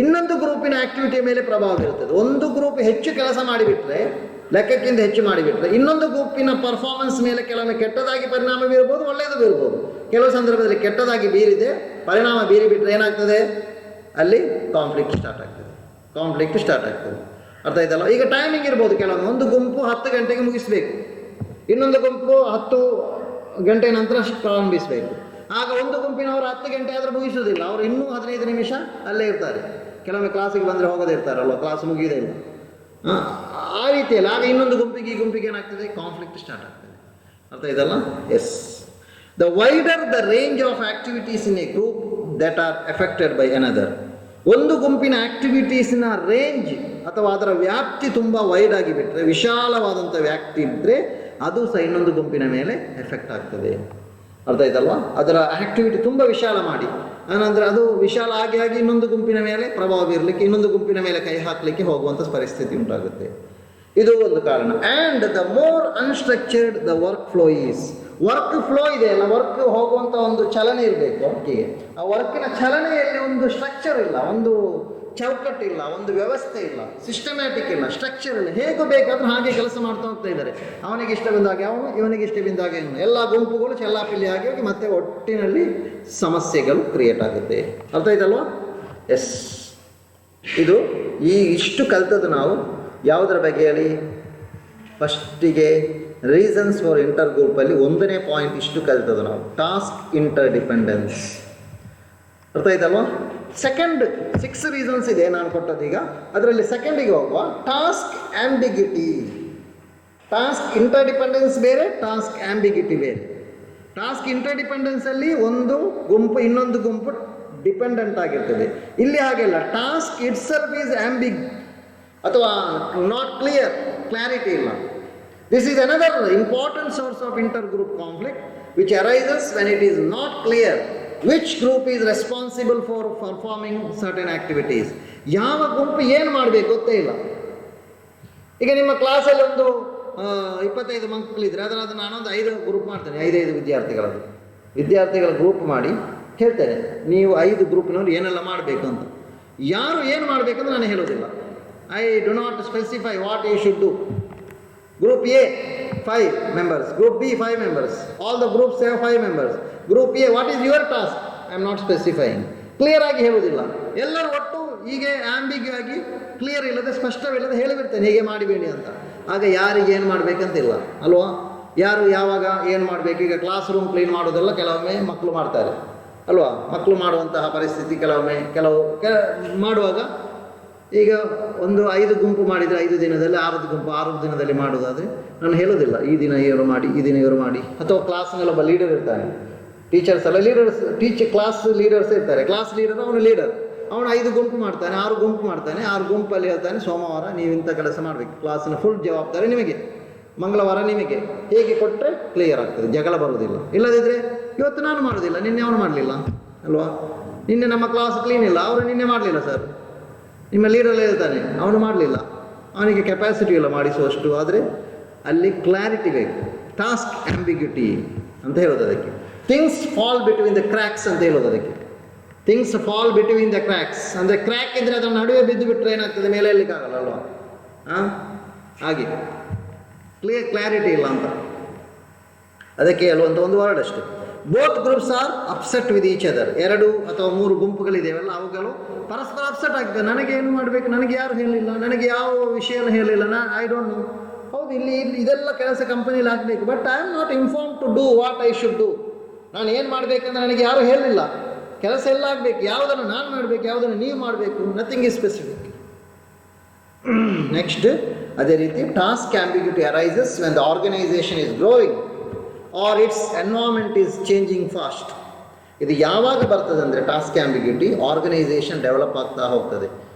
Speaker 1: ಇನ್ನೊಂದು ಗ್ರೂಪಿನ ಆಕ್ಟಿವಿಟಿಯ ಮೇಲೆ ಪ್ರಭಾವ ಬೀರುತ್ತದೆ. ಒಂದು ಗ್ರೂಪ್ ಹೆಚ್ಚು ಕೆಲಸ ಮಾಡಿಬಿಟ್ರೆ, ಲೆಕ್ಕಕ್ಕಿಂತ ಹೆಚ್ಚು ಮಾಡಿಬಿಟ್ರೆ, ಇನ್ನೊಂದು ಗ್ರೂಪಿನ ಪರ್ಫಾರ್ಮೆನ್ಸ್ ಮೇಲೆ ಕೆಲವೊಮ್ಮೆ ಕೆಟ್ಟದಾಗಿ ಪರಿಣಾಮ ಬೀರ್ಬೋದು, ಒಳ್ಳೆಯದು ಬೀರ್ಬೋದು. ಕೆಲವು ಸಂದರ್ಭದಲ್ಲಿ ಕೆಟ್ಟದಾಗಿ ಬೀರಿದೆ, ಪರಿಣಾಮ ಬೀರಿಬಿಟ್ರೆ ಏನಾಗ್ತದೆ, ಅಲ್ಲಿ ಕಾನ್ಫ್ಲಿಕ್ಟ್ ಸ್ಟಾರ್ಟ್ ಆಗ್ತದೆ. ಅರ್ಥ ಆಯ್ತಲ್ಲ? ಈಗ ಟೈಮಿಂಗ್ ಇರ್ಬೋದು, ಕೆಲವೊಮ್ಮೆ ಒಂದು ಗುಂಪು 10 ಗಂಟೆಗೆ ಮುಗಿಸಬೇಕು, ಇನ್ನೊಂದು ಗುಂಪು 10 ಗಂಟೆ ನಂತರ ಪ್ರಾರಂಭಿಸಬೇಕು. ಆಗ ಒಂದು ಗುಂಪಿನವರು 10 ಗಂಟೆ ಆದರೂ ಮುಗಿಸೋದಿಲ್ಲ, ಅವರು ಇನ್ನೂ 15 ನಿಮಿಷ ಅಲ್ಲೇ ಇರ್ತಾರೆ. ಕೆಲವೊಮ್ಮೆ ಕ್ಲಾಸಿಗೆ ಬಂದರೆ ಹೋಗೋದೇ ಇರ್ತಾರಲ್ವ, ಕ್ಲಾಸ್ ಮುಗಿಯೋದೇ ಇಲ್ಲ. ಆ ರೀತಿಯಲ್ಲಿ ಆಗ ಇನ್ನೊಂದು ಗುಂಪಿಗೆ, ಈ ಗುಂಪಿಗೆ ಏನಾಗ್ತದೆ, ಕಾನ್ಫ್ಲಿಕ್ಟ್ ಸ್ಟಾರ್ಟ್ ಆಗ್ತದೆ. ಅರ್ಥ ಇದಲ್ಲ? Yes. The wider the range of activities in a group that are affected by another. ಒಂದು ಗುಂಪಿನ ಆಕ್ಟಿವಿಟೀಸಿನ ರೇಂಜ್ ಅಥವಾ ಅದರ ವ್ಯಾಪ್ತಿ ತುಂಬ ವೈಡ್ ಆಗಿಬಿಟ್ರೆ, ವಿಶಾಲವಾದಂಥ ವ್ಯಾಪ್ತಿ ಇದ್ದರೆ ಅದು ಸಹ ಇನ್ನೊಂದು ಗುಂಪಿನ ಮೇಲೆ ಎಫೆಕ್ಟ್ ಆಗ್ತದೆ. ಅರ್ಥ ಆಯ್ತಲ್ವಾ? ಅದರ ಆಕ್ಟಿವಿಟಿ ತುಂಬ ವಿಶಾಲ ಮಾಡಿ, ಆನಂತರ ಅದು ವಿಶಾಲ ಆಗಿ ಇನ್ನೊಂದು ಗುಂಪಿನ ಮೇಲೆ ಪ್ರಭಾವ ಬೀರಲಿಕ್ಕೆ, ಇನ್ನೊಂದು ಗುಂಪಿನ ಮೇಲೆ ಕೈ ಹಾಕಲಿಕ್ಕೆ ಹೋಗುವಂಥ ಪರಿಸ್ಥಿತಿ ಉಂಟಾಗುತ್ತೆ. ಇದು ಒಂದು ಕಾರಣ. And the more unstructured the work flow is. Work flow ಇದೆ ಅಲ್ಲ, ವರ್ಕ್ ಹೋಗುವಂಥ ಒಂದು ಚಲನೆ ಇರಬೇಕು ವರ್ಕಿಗೆ. ಆ ವರ್ಕಿನ ಚಲನೆಯಲ್ಲಿ ಒಂದು ಸ್ಟ್ರಕ್ಚರ್ ಇಲ್ಲ, ಒಂದು ಚೌಕಟ್ಟಿಲ್ಲ, ಒಂದು ವ್ಯವಸ್ಥೆ ಇಲ್ಲ, ಸಿಸ್ಟಮ್ಯಾಟಿಕ್ ಇಲ್ಲ, ಸ್ಟ್ರಕ್ಚರ್ ಇಲ್ಲ. ಹೇಗೆ ಬೇಕಾದರೂ ಹಾಗೆ ಕೆಲಸ ಮಾಡ್ತಾ ಹೋಗ್ತಾ ಇದ್ದಾರೆ. ಅವನಿಗೆ ಇಷ್ಟ ಬಂದಾಗೆ ಅವನು, ಇವನಿಗೆ ಇಷ್ಟ ಬಂದಾಗೆ ಇವನು, ಎಲ್ಲ ಗುಂಪುಗಳು ಚೆಲ್ಲಾಪಿಲ್ಲಿ ಆಗಿ ಹೋಗಿ ಮತ್ತೆ ಒಟ್ಟಿನಲ್ಲಿ ಸಮಸ್ಯೆಗಳು ಕ್ರಿಯೇಟ್ ಆಗುತ್ತೆ. ಅರ್ಥ ಆಯ್ತಲ್ವಾ? ಎಸ್. ಇದು ಇಷ್ಟು ಕಲ್ತದ್ದು ನಾವು ಯಾವುದರ ಬಗ್ಗೆ ಹೇಳಿ, ಫಸ್ಟಿಗೆ ರೀಸನ್ಸ್ ಫಾರ್ ಇಂಟರ್ ಗ್ರೂಪಲ್ಲಿ 1ನೇ ಪಾಯಿಂಟ್ ಇಷ್ಟು ಕಲ್ತದ್ದು ನಾವು, ಟಾಸ್ಕ್ ಇಂಟರ್ಡಿಪೆಂಡೆನ್ಸ್. ಅರ್ಥ ಆಯ್ತಲ್ವಾ? ಸೆಕೆಂಡ್ 6 ರೀಸನ್ಸ್ ಇದೆ ನಾನು ಕೊಟ್ಟದೀಗ, ಅದರಲ್ಲಿ ಸೆಕೆಂಡಿಗೆ ಹೋಗುವ. ಟಾಸ್ಕ್ ಆಂಬಿಗ್ಯುಟಿ. ಟಾಸ್ಕ್ ಇಂಟರ್ಡಿಪೆಂಡೆನ್ಸ್ ಬೇರೆ, ಟಾಸ್ಕ್ ಆಂಬಿಗ್ಯುಟಿ ಬೇರೆ. ಟಾಸ್ಕ್ ಇಂಟರ್ಡಿಪೆಂಡೆನ್ಸಲ್ಲಿ ಒಂದು ಗುಂಪು ಇನ್ನೊಂದು ಗುಂಪು ಡಿಪೆಂಡೆಂಟ್ ಆಗಿರ್ತದೆ. ಇಲ್ಲಿ ಹಾಗೆಲ್ಲ, ಟಾಸ್ಕ್ ಇಟ್ ಸೆಲ್ಫ್ ಈಸ್ ಆಂಬಿಗ್ ಅಥವಾ ನಾಟ್ ಕ್ಲಿಯರ್, ಕ್ಲಾರಿಟಿ ಇಲ್ಲ. This is another important source of inter group conflict which arises when it is not clear which group is responsible for performing certain activities. ಯಾವ ಗುಂಪು ಏನು ಮಾಡಬೇಕು ಗೊತ್ತೇ ಇಲ್ಲ. ಈಗ ನಿಮ್ಮ ಕ್ಲಾಸಲ್ಲಿ ಒಂದು 25 ಮಕ್ಕಳಿದ್ರೆ ಅದನ್ನು ನಾನೊಂದು 5 ಗ್ರೂಪ್ ಮಾಡ್ತೇನೆ, 5 ವಿದ್ಯಾರ್ಥಿಗಳ ಗ್ರೂಪ್ ಮಾಡಿ ಹೇಳ್ತೇನೆ, ನೀವು 5 ಗ್ರೂಪಿನವ್ರು ಏನೆಲ್ಲ ಮಾಡಬೇಕು ಅಂತ. ಯಾರು ಏನು ಮಾಡಬೇಕಂತ ನಾನು ಹೇಳೋದಿಲ್ಲ. I do not specify what you should do. Group A 5 members, group B 5 members, all the groups have 5 members. Group A, what is your task? I am not specifying. Clear ಆಗಿ ಹೇಳುವುದಿಲ್ಲ. ಎಲ್ಲರೂ ಒಟ್ಟು ಹೀಗೆ ಆಂಬಿಗ್ಯೂ ಆಗಿ ಕ್ಲಿಯರ್ ಇಲ್ಲದೆ, ಸ್ಪಷ್ಟವಿಲ್ಲದೆ ಹೇಳಿಬಿಡ್ತೇನೆ ಹೀಗೆ ಮಾಡಿಬೇಡಿ ಅಂತ. ಆಗ ಯಾರಿಗೆ ಏನು ಮಾಡಬೇಕಂತಿಲ್ಲ ಅಲ್ವಾ? ಯಾರು ಯಾವಾಗ ಏನು ಮಾಡಬೇಕು. ಈಗ ಕ್ಲಾಸ್ ರೂಮ್ ಕ್ಲೀನ್ ಮಾಡೋದೆಲ್ಲ ಕೆಲವೊಮ್ಮೆ ಮಕ್ಕಳು ಮಾಡ್ತಾರೆ ಅಲ್ವಾ? ಮಕ್ಕಳು ಮಾಡುವಂತಹ ಪರಿಸ್ಥಿತಿ ಕೆಲವೊಮ್ಮೆ ಮಾಡುವಾಗ, ಈಗ ಒಂದು 5 ಗುಂಪು ಮಾಡಿದರೆ 5 ದಿನದಲ್ಲಿ 6 ದಿನದಲ್ಲಿ ಮಾಡೋದಾದರೆ ನಾನು ಹೇಳೋದಿಲ್ಲ ಈ ದಿನ ಇವರು ಮಾಡಿ, ಈ ದಿನ ಇವರು ಮಾಡಿ. ಅಥವಾ ಕ್ಲಾಸ್ನಲ್ಲೊಬ್ಬ ಲೀಡರ್ ಇರ್ತಾನೆ, ಟೀಚರ್ಸ್ ಎಲ್ಲ ಲೀಡರ್ಸ್, ಕ್ಲಾಸ್ ಲೀಡರ್ಸ್ ಇರ್ತಾರೆ. ಕ್ಲಾಸ್ ಲೀಡರ್ ಅವನು ಲೀಡರ್, ಅವನು 5 ಗುಂಪು ಮಾಡ್ತಾನೆ, 6 ಗುಂಪು ಮಾಡ್ತಾನೆ. 6 ಗುಂಪಲ್ಲಿ ಹೇಳ್ತಾನೆ, ಸೋಮವಾರ ನೀವು ಇಂಥ ಕೆಲಸ ಮಾಡಬೇಕು, ಕ್ಲಾಸಿನ ಫುಲ್ ಜವಾಬ್ದಾರಿ ನಿಮಗೆ. ಮಂಗಳವಾರ ನಿಮಗೆ ಹೇಗೆ ಕೊಟ್ಟರೆ ಕ್ಲಿಯರ್ ಆಗ್ತದೆ, ಜಗಳ ಬರುವುದಿಲ್ಲ. ಇಲ್ಲದಿದ್ದರೆ ಇವತ್ತು ನಾನು ಮಾಡೋದಿಲ್ಲ, ನಿನ್ನೆ ಅವನು ಮಾಡಲಿಲ್ಲ ಅಲ್ವಾ, ನಿನ್ನೆ ನಮ್ಮ ಕ್ಲಾಸ್ ಕ್ಲೀನ್ ಇಲ್ಲ, ಅವರು ನಿನ್ನೆ ಮಾಡಲಿಲ್ಲ ಸರ್, ನಿಮ್ಮ ಲೀಡರ್ ಹೇಳ್ತಾನೆ ಅವನು ಮಾಡಲಿಲ್ಲ, ಅವನಿಗೆ ಕೆಪಾಸಿಟಿ ಇಲ್ಲ ಮಾಡಿಸುವಷ್ಟು. ಆದರೆ ಅಲ್ಲಿ ಕ್ಲಾರಿಟಿ ಬೇಕು, ಟಾಸ್ಕ್ ಆಂಬಿಗ್ಯೂಟಿ ಅಂತ ಹೇಳೋದು ಅದಕ್ಕೆ. Things fall between the cracks ಅಂತ ಹೇಳೋದು ಅದಕ್ಕೆ. Things fall between the cracks ಅಂದರೆ ಕ್ರ್ಯಾಕ್ ಇದ್ದರೆ ಅದರ ನಡುವೆ ಬಿದ್ದು ಬಿಟ್ಟರೆ ಏನಾಗ್ತದೆ, ಮೇಲೆ ಹೇಳಲಿಕ್ಕಾಗಲ್ಲ ಅಲ್ವಾ. ಹಾಗೆ ಕ್ಲಾರಿಟಿ ಇಲ್ಲ ಅಂತ ಅದಕ್ಕೆ ಹೇಳುವಂಥ ಒಂದು ವರ್ಡ್ ಅಷ್ಟೇ. Both groups R upset with each other. 2 ಅಥವಾ 3 ಗುಂಪುಗಳಿದೆಯಲ್ಲ, ಅವುಗಳು ಪರಸ್ಪರ ಅಪ್ಸೆಟ್ ಆಗ್ತದೆ. ನನಗೆ ಏನು ಮಾಡಬೇಕು, ನನಗೆ ಯಾರು ಹೇಳಿಲ್ಲ, ನನಗೆ ಯಾವ ವಿಷಯ ಹೇಳಿಲ್ಲ, ಐ ಡೋಂಟ್ ನೋ. ಹೌದು, ಇಲ್ಲಿ ಇದೆಲ್ಲ ಕೆಲಸ ಕಂಪನಿಯಲ್ಲಿ ಆಗಬೇಕು, but I am not inform to do what I should do. ನಾನು ಏನು ಮಾಡಬೇಕಂದ್ರೆ ನನಗೆ ಯಾರು ಹೇಳಿಲ್ಲ. ಕೆಲಸ ಎಲ್ಲ ಆಗಬೇಕು, ಯಾವುದನ್ನು ನಾನು ಮಾಡಬೇಕು, ಯಾವುದನ್ನು ನೀವು ಮಾಡಬೇಕು, ನಥಿಂಗ್ ಈಸ್ ಸ್ಪೆಸಿಫಿಕ್. ನೆಕ್ಸ್ಟ್, ಅದೇ ರೀತಿ task ambiguity arises when the organisation is growing or its environment is changing fast. ಇದು ಯಾವಾಗ ಬರ್ತದೆ ಅಂದರೆ ಟಾಸ್ಕ್ ಆಂಬಿಗ್ಯೂಟಿ, ಆರ್ಗನೈಸೇಷನ್ ಡೆವಲಪ್ ಆಗ್ತಾ ಹೋಗ್ತದೆ,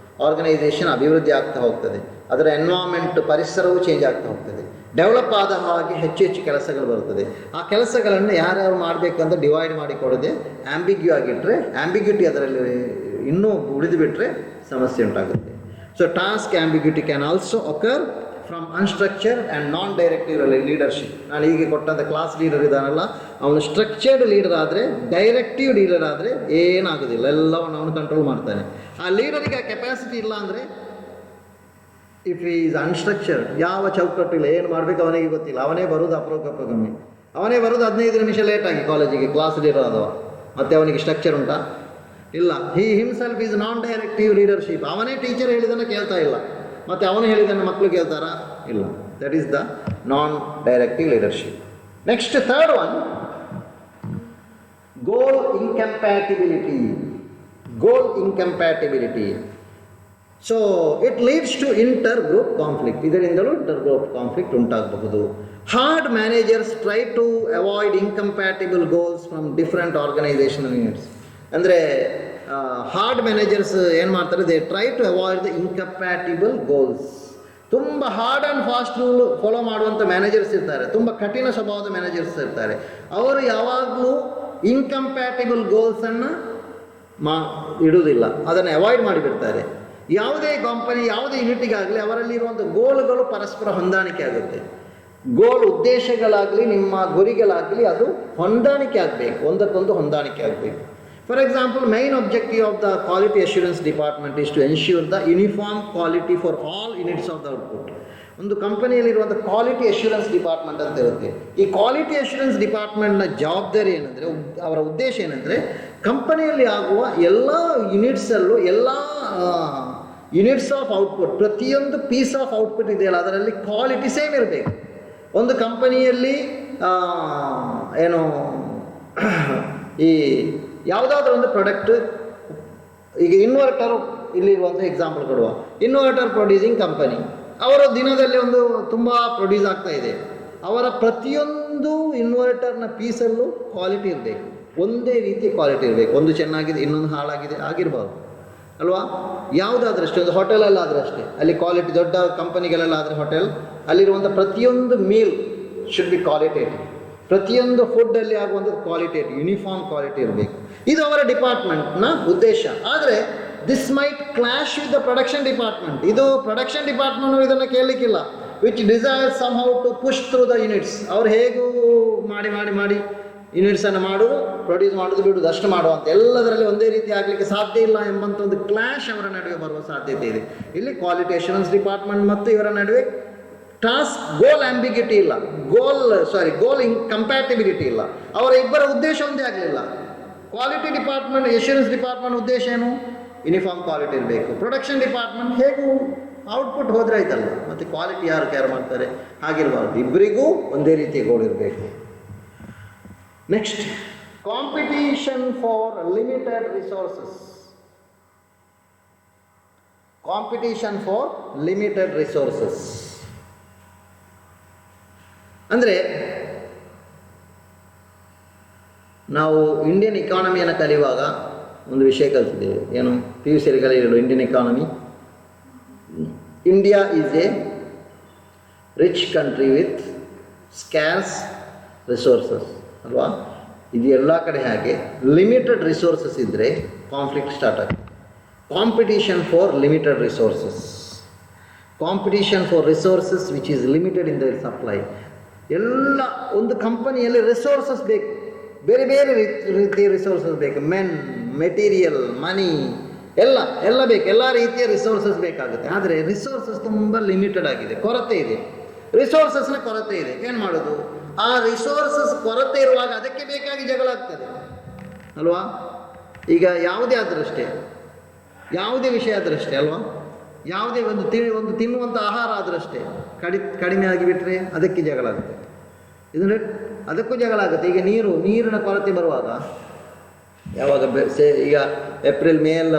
Speaker 1: ಆರ್ಗನೈಸೇಷನ್ ಅಭಿವೃದ್ಧಿ ಆಗ್ತಾ ಹೋಗ್ತದೆ, ಅದರ ಎನ್ವೈರನ್ಮೆಂಟ್ ಪರಿಸರವು ಚೇಂಜ್ ಆಗ್ತಾ ಹೋಗ್ತದೆ. ಡೆವಲಪ್ ಆದ ಹಾಗೆ ಹೆಚ್ಚು ಹೆಚ್ಚು ಕೆಲಸಗಳು ಬರ್ತದೆ. ಆ ಕೆಲಸಗಳನ್ನು ಯಾರ್ಯಾರು ಮಾಡಬೇಕಂತ ಡಿವೈಡ್ ಮಾಡಿ ಕೊಡದೆ ಆಂಬಿಗ್ಯೂ ಆಗಿಟ್ಟರೆ, ಆಂಬಿಗ್ಯೂಟಿ ಅದರಲ್ಲಿ ಇನ್ನೂ ಉಳಿದು ಬಿಟ್ಟರೆ ಸಮಸ್ಯೆ ಉಂಟಾಗುತ್ತೆ. So task ambiguity can also occur from unstructured and non directive leadership. ನಾನು ಹೀಗೆ ಕೊಟ್ಟಂಥ ಕ್ಲಾಸ್ ಲೀಡರ್ ಇದ್ದಾನಲ್ಲ, ಅವನು ಸ್ಟ್ರಕ್ಚರ್ಡ್ ಲೀಡರ್ ಆದರೆ, ಡೈರೆಕ್ಟಿವ್ ಲೀಡರ್ ಆದರೆ ಏನಾಗೋದಿಲ್ಲ, ಎಲ್ಲವನ್ನು ಅವನು ಕಂಟ್ರೋಲ್ ಮಾಡ್ತಾನೆ. ಆ ಲೀಡರಿಗೆ ಆ ಕೆಪಾಸಿಟಿ ಇಲ್ಲ ಅಂದರೆ, ಇಫ್ ಈಸ್ ಅನ್ಸ್ಟ್ರಕ್ಚರ್ಡ್, ಯಾವ ಚೌಕಟ್ಟು ಇಲ್ಲ, ಏನು ಮಾಡಬೇಕು ಅವನಿಗೆ ಗೊತ್ತಿಲ್ಲ, ಅವನೇ ಬರೋದು ಅಪರೂಪಕ್ಕೊಮ್ಮೆ, ಅವನೇ ಬರೋದು 15 ನಿಮಿಷ ಲೇಟಾಗಿ ಕಾಲೇಜಿಗೆ, ಕ್ಲಾಸ್ ಲೀಡರ್ ಆದವ, ಮತ್ತು ಅವನಿಗೆ ಸ್ಟ್ರಕ್ಚರ್ ಉಂಟಾ? ಇಲ್ಲ. He himself is non directive leadership. ಅವನೇ ಟೀಚರ್ ಹೇಳಿದ್ದನ್ನು ಕೇಳ್ತಾ ಇಲ್ಲ, ಮತ್ತು ಅವನು ಹೇಳಿದ್ದನ್ನು ಮಕ್ಕಳು ಕೇಳ್ತಾರಾ? ಇಲ್ಲ. That is the non directive leadership. Next, third one, goal incompatibility. Goal incompatibility. So it leads to inter group conflict. ಇದರಿಂದಲೂ ಇಂಟರ್ ಗ್ರೂಪ್ ಕಾನ್ಫ್ಲಿಕ್ಟ್ ಉಂಟಾಗಬಹುದು. Hard managers try to avoid incompatible goals from different organisational units. ಅಂದರೆ ಹಾರ್ಡ್ ಮ್ಯಾನೇಜರ್ಸ್ ಏನು ಮಾಡ್ತಾರೆ, they try to avoid the incompatible goals. ತುಂಬ hard and fast rule follow ಮಾಡುವಂಥ ಮ್ಯಾನೇಜರ್ಸ್ ಇರ್ತಾರೆ, ತುಂಬ ಕಠಿಣ ಸ್ವಭಾವದ ಮ್ಯಾನೇಜರ್ಸ್ ಇರ್ತಾರೆ. ಅವರು ಯಾವಾಗಲೂ ಇನ್ಕಂಪ್ಯಾಟಿಬಲ್ ಗೋಲ್ಸನ್ನು ಇಡುವುದಿಲ್ಲ, ಅದನ್ನು ಅವಾಯ್ಡ್ ಮಾಡಿಬಿಡ್ತಾರೆ. ಯಾವುದೇ ಕಂಪನಿ, ಯಾವುದೇ ಯೂನಿಟಿಗಾಗಲಿ ಅವರಲ್ಲಿರುವಂಥ ಗೋಲ್ಗಳು ಪರಸ್ಪರ ಹೊಂದಾಣಿಕೆ ಆಗುತ್ತೆ. ಗೋಲ್ ಉದ್ದೇಶಗಳಾಗಲಿ ನಿಮ್ಮ ಗುರಿಗಳಾಗಲಿ ಅದು ಹೊಂದಾಣಿಕೆ ಆಗಬೇಕು, ಒಂದಕ್ಕೊಂದು ಹೊಂದಾಣಿಕೆ ಆಗಬೇಕು. For example, main objective of the quality assurance department is to ensure the uniform quality for all units of the output. ಒಂದು ಕಂಪನಿಯಲ್ಲಿರುವಂಥ ಕ್ವಾಲಿಟಿ ಅಶ್ಯೂರೆನ್ಸ್ ಡಿಪಾರ್ಟ್ಮೆಂಟ್ ಅಂತ ಇರುತ್ತೆ. ಈ ಕ್ವಾಲಿಟಿ ಅಶ್ಯೂರೆನ್ಸ್ ಡಿಪಾರ್ಟ್ಮೆಂಟ್ನ ಜವಾಬ್ದಾರಿ ಏನಂದರೆ, ಅವರ ಉದ್ದೇಶ ಏನಂದರೆ, ಕಂಪನಿಯಲ್ಲಿ ಆಗುವ ಎಲ್ಲ ಯೂನಿಟ್ಸಲ್ಲೂ, ಎಲ್ಲ ಯೂನಿಟ್ಸ್ ಆಫ್ ಔಟ್ಪುಟ್, ಪ್ರತಿಯೊಂದು ಪೀಸ್ ಆಫ್ ಔಟ್ಪುಟ್ ಇದೆಯಲ್ಲ ಅದರಲ್ಲಿ ಕ್ವಾಲಿಟಿ ಸೇಮ್ ಇರಬೇಕು. ಒಂದು ಕಂಪನಿಯಲ್ಲಿ ಏನು ಈ ಯಾವುದಾದ್ರೂ ಒಂದು ಪ್ರಾಡಕ್ಟ್, ಈಗ ಇನ್ವರ್ಟರ್ ಇಲ್ಲಿರುವಂಥ ಎಕ್ಸಾಂಪಲ್ ಕೊಡುವ, ಇನ್ವರ್ಟರ್ ಪ್ರೊಡ್ಯೂಸಿಂಗ್ ಕಂಪನಿ, ಅವರ ದಿನದಲ್ಲಿ ಒಂದು ತುಂಬ ಪ್ರೊಡ್ಯೂಸ್ ಆಗ್ತಾ ಇದೆ. ಅವರ ಪ್ರತಿಯೊಂದು ಇನ್ವರ್ಟರ್ನ ಪೀಸಲ್ಲೂ ಕ್ವಾಲಿಟಿ ಇರಬೇಕು, ಒಂದೇ ರೀತಿ ಕ್ವಾಲಿಟಿ ಇರಬೇಕು. ಒಂದು ಚೆನ್ನಾಗಿದೆ, ಇನ್ನೊಂದು ಹಾಳಾಗಿದೆ ಆಗಿರಬಾರ್ದು ಅಲ್ವಾ. ಯಾವುದಾದ್ರೂ ಅಷ್ಟೇ, ಒಂದು ಹೋಟೆಲಲ್ಲಾದರೆ ಅಷ್ಟೇ, ಅಲ್ಲಿ ಕ್ವಾಲಿಟಿ, ದೊಡ್ಡ ಕಂಪನಿಗಳೆಲ್ಲ ಆದರೆ ಹೋಟೆಲ್, ಅಲ್ಲಿರುವಂಥ ಪ್ರತಿಯೊಂದು ಮೀಲ್ ಶುಡ್ ಬಿ ಕ್ವಾಲಿಟೇಟಿವ್. ಪ್ರತಿಯೊಂದು ಫುಡ್ಡಲ್ಲಿ ಆಗುವಂಥ ಕ್ವಾಲಿಟೇಟಿವ್, ಯೂನಿಫಾರ್ಮ್ ಕ್ವಾಲಿಟಿ ಇರಬೇಕು. ಇದು ಅವರ ಡಿಪಾರ್ಟ್ಮೆಂಟ್ನ ಉದ್ದೇಶ. ಆದರೆ this might clash with the production department. ಇದು ಪ್ರೊಡಕ್ಷನ್ ಡಿಪಾರ್ಟ್ಮೆಂಟ್ ಇದನ್ನು ಕೇಳಲಿಕ್ಕಿಲ್ಲ. Which desires somehow to push through the units. ಅವ್ರು ಹೇಗೂ ಮಾಡಿ ಮಾಡಿ ಮಾಡಿ ಯೂನಿಟ್ಸನ್ನು ಮಾಡೋದು, ಪ್ರೊಡ್ಯೂಸ್ ಮಾಡೋದು, ಬಿಡೋದು, ಅಷ್ಟು ಮಾಡುವಂಥ, ಎಲ್ಲದರಲ್ಲಿ ಒಂದೇ ರೀತಿ ಆಗಲಿಕ್ಕೆ ಸಾಧ್ಯ ಇಲ್ಲ ಎಂಬಂಥ ಒಂದು ಕ್ಲಾಶ್ ಅವರ ನಡುವೆ ಬರುವ ಸಾಧ್ಯತೆ ಇದೆ. ಇಲ್ಲಿ ಕ್ವಾಲಿಟಿ ಅಶ್ಯೂರೆನ್ಸ್ ಡಿಪಾರ್ಟ್ಮೆಂಟ್ ಮತ್ತು ಇವರ ನಡುವೆ ಟಾಸ್ಕ್ ಗೋಲ್ ಆಂಬಿಗ್ಯೂಟಿ ಇಲ್ಲ, ಗೋಲ್ ಕಂಪ್ಯಾಟಿಬಿಲಿಟಿ ಇಲ್ಲ. ಅವರ ಇಬ್ಬರ ಉದ್ದೇಶ ಒಂದೇ ಆಗಲಿಲ್ಲ. ಕ್ವಾಲಿಟಿ ಡಿಪಾರ್ಟ್ಮೆಂಟ್, ಅಶ್ಯೂರೆನ್ಸ್ ಡಿಪಾರ್ಟ್ಮೆಂಟ್ ಉದ್ದೇಶ ಏನು? ಯೂನಿಫಾರ್ಮ್ ಕ್ವಾಲಿಟಿ ಇರಬೇಕು. ಪ್ರೊಡಕ್ಷನ್ ಡಿಪಾರ್ಟ್ಮೆಂಟ್ ಹೇಗೂ ಔಟ್ಪುಟ್ ಹೋದರೆ ಆಯ್ತಲ್ಲ, ಮತ್ತು ಕ್ವಾಲಿಟಿ ಯಾರು ಕೇರ್ ಮಾಡ್ತಾರೆ? ಹಾಗಿರಬಾರ್ದು. ಇಬ್ಬರಿಗೂ ಒಂದೇ ರೀತಿಯ ಗೋಲ್ ಇರಬೇಕು. Next, competition for limited resources. Competition for limited resources ಅಂದರೆ, ನಾವು ಇಂಡಿಯನ್ ಇಕಾನಮಿಯನ್ನು ಕಲಿಯುವಾಗ ಒಂದು ವಿಷಯ ಕಲಿತಿದ್ದೇವೆ. ಏನು? PUC ಕಲಿಯಲು Indian economy. India is a rich country with scarce resources ಅಲ್ವಾ. ಇದು ಎಲ್ಲ ಕಡೆ ಹಾಗೆ ಲಿಮಿಟೆಡ್ ರಿಸೋರ್ಸಸ್ ಇದ್ದರೆ ಕಾನ್ಫ್ಲಿಕ್ಟ್ ಸ್ಟಾರ್ಟ್ ಆಗ್ತದೆ. Competition for limited resources, competition for resources which is limited in the supply. ಎಲ್ಲ ಒಂದು ಕಂಪನಿಯಲ್ಲಿ ರಿಸೋರ್ಸಸ್ ಬೇಕು, ಬೇರೆ ಬೇರೆ ರೀತಿಯ ರಿಸೋರ್ಸಸ್ ಬೇಕು. ಮೆನ್, ಮೆಟೀರಿಯಲ್, ಮನಿ ಎಲ್ಲ ಬೇಕು, ಎಲ್ಲ ರೀತಿಯ ರಿಸೋರ್ಸಸ್ ಬೇಕಾಗುತ್ತೆ. ಆದರೆ ರಿಸೋರ್ಸಸ್ ತುಂಬ ಲಿಮಿಟೆಡ್ ಆಗಿದೆ, ಕೊರತೆ ಇದೆ, ರಿಸೋರ್ಸಸ್ನ ಕೊರತೆ ಇದೆ. ಏನು ಮಾಡೋದು? ಆ ರಿಸೋರ್ಸಸ್ ಕೊರತೆ ಇರುವಾಗ ಅದಕ್ಕೆ ಬೇಕಾಗಿ ಜಗಳ ಆಗ್ತದೆ ಅಲ್ವಾ. ಈಗ ಯಾವುದೇ ಆದರಷ್ಟೇ, ಯಾವುದೇ ವಿಷಯ ಆದರಷ್ಟೇ ಅಲ್ವಾ, ಯಾವುದೇ ಒಂದು ತಿನ್ನುವಂಥ ಆಹಾರ ಆದರಷ್ಟೇ ಕಡಿಮೆ ಆಗಿಬಿಟ್ರೆ ಅದಕ್ಕೆ ಜಗಳ ಆಗುತ್ತೆ, ಇದನ್ನು ಅದಕ್ಕೂ ಜಗಳ ಆಗುತ್ತೆ. ಈಗ ನೀರಿನ ಕೊರತೆ ಬರುವಾಗ ಯಾವಾಗ ಈಗ ಏಪ್ರಿಲ್ ಮೇ ಎಲ್ಲ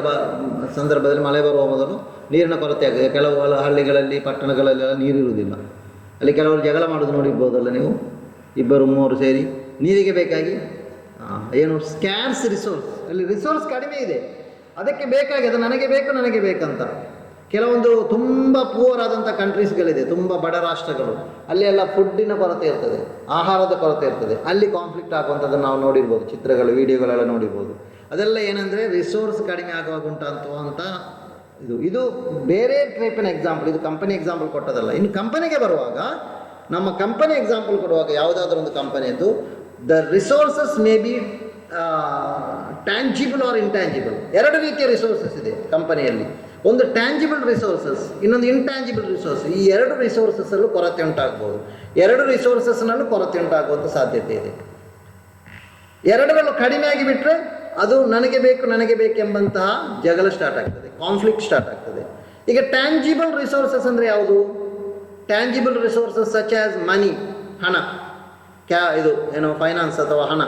Speaker 1: ಸಂದರ್ಭದಲ್ಲಿ ಮಳೆ ಬರುವ ಮೊದಲು ನೀರಿನ ಕೊರತೆ ಆಗಿದೆ. ಕೆಲವು ಹಳ್ಳಿಗಳಲ್ಲಿ ಪಟ್ಟಣಗಳಲ್ಲೆಲ್ಲ ನೀರಿರುವುದಿಲ್ಲ. ಅಲ್ಲಿ ಕೆಲವರು ಜಗಳ ಮಾಡೋದು ನೋಡಿರ್ಬೋದಲ್ಲ ನೀವು, 2-3 ಸೇರಿ ನೀರಿಗೆ ಬೇಕಾಗಿ ಏನು ಸ್ಕ್ಯಾರ್ಸ್ ರಿಸೋರ್ಸ್, ಅಲ್ಲಿ ರಿಸೋರ್ಸ್ ಕಡಿಮೆ ಇದೆ, ಅದಕ್ಕೆ ಬೇಕಾಗಿ ಅದು ನನಗೆ ಬೇಕಂತ. ಕೆಲವೊಂದು ತುಂಬ ಪೂವರ್ ಆದಂಥ ಕಂಟ್ರೀಸ್ಗಳಿದೆ, ತುಂಬ ಬಡ ರಾಷ್ಟ್ರಗಳು, ಅಲ್ಲಿ ಎಲ್ಲ ಫುಡ್ಡಿನ ಕೊರತೆ ಇರ್ತದೆ, ಆಹಾರದ ಕೊರತೆ ಇರ್ತದೆ, ಅಲ್ಲಿ ಕಾನ್ಫ್ಲಿಕ್ಟ್ ಆಗುವಂಥದ್ದನ್ನು ನಾವು ನೋಡಿರ್ಬೋದು, ಚಿತ್ರಗಳು ವಿಡಿಯೋಗಳೆಲ್ಲ ನೋಡಿರ್ಬೋದು. ಅದೆಲ್ಲ ಏನಂದರೆ ರಿಸೋರ್ಸ್ ಕಡಿಮೆ ಆಗುವಾಗ ಉಂಟಂತ ಇದು ಬೇರೆ ಟೈಪಿನ ಎಕ್ಸಾಂಪಲ್, ಇದು ಕಂಪನಿ ಎಕ್ಸಾಂಪಲ್ ಕೊಟ್ಟದಲ್ಲ. ಇನ್ನು ಕಂಪನಿಗೆ ಬರುವಾಗ, ನಮ್ಮ ಕಂಪನಿ ಎಕ್ಸಾಂಪಲ್ ಕೊಡುವಾಗ ಯಾವುದಾದ್ರೂ ಒಂದು ಕಂಪನಿಯದ್ದು the resources may be tangible or intangible. 2 ರೀತಿಯ ರಿಸೋರ್ಸಸ್ ಇದೆ ಕಂಪನಿಯಲ್ಲಿ, ಒಂದು ಟ್ಯಾಂಜಿಬಲ್ ರಿಸೋರ್ಸಸ್, ಇನ್ನೊಂದು ಇಂಟ್ಯಾಂಜಿಬಲ್ ರಿಸೋರ್ಸ್. ಈ 2 ರಿಸೋರ್ಸಸ್ಸಲ್ಲೂ ಕೊರತೆ ಉಂಟಾಗ್ಬೋದು, 2 ರಿಸೋರ್ಸಸ್ನಲ್ಲೂ ಕೊರತೆ ಉಂಟಾಗುವಂಥ ಸಾಧ್ಯತೆ ಇದೆ. 2ರಲ್ಲೂ ಕಡಿಮೆ ಆಗಿಬಿಟ್ರೆ ಅದು ನನಗೆ ಬೇಕೆಂಬಂತಹ ಜಗಳ ಸ್ಟಾರ್ಟ್ ಆಗ್ತದೆ, ಕಾನ್ಫ್ಲಿಕ್ಟ್ ಸ್ಟಾರ್ಟ್ ಆಗ್ತದೆ. ಈಗ ಟ್ಯಾಂಜಿಬಲ್ ರಿಸೋರ್ಸಸ್ ಅಂದರೆ ಯಾವುದು? Tangible resources such as money, ಹಣ, ಇದು ಏನೋ ಫೈನಾನ್ಸ್ ಅಥವಾ ಹಣ,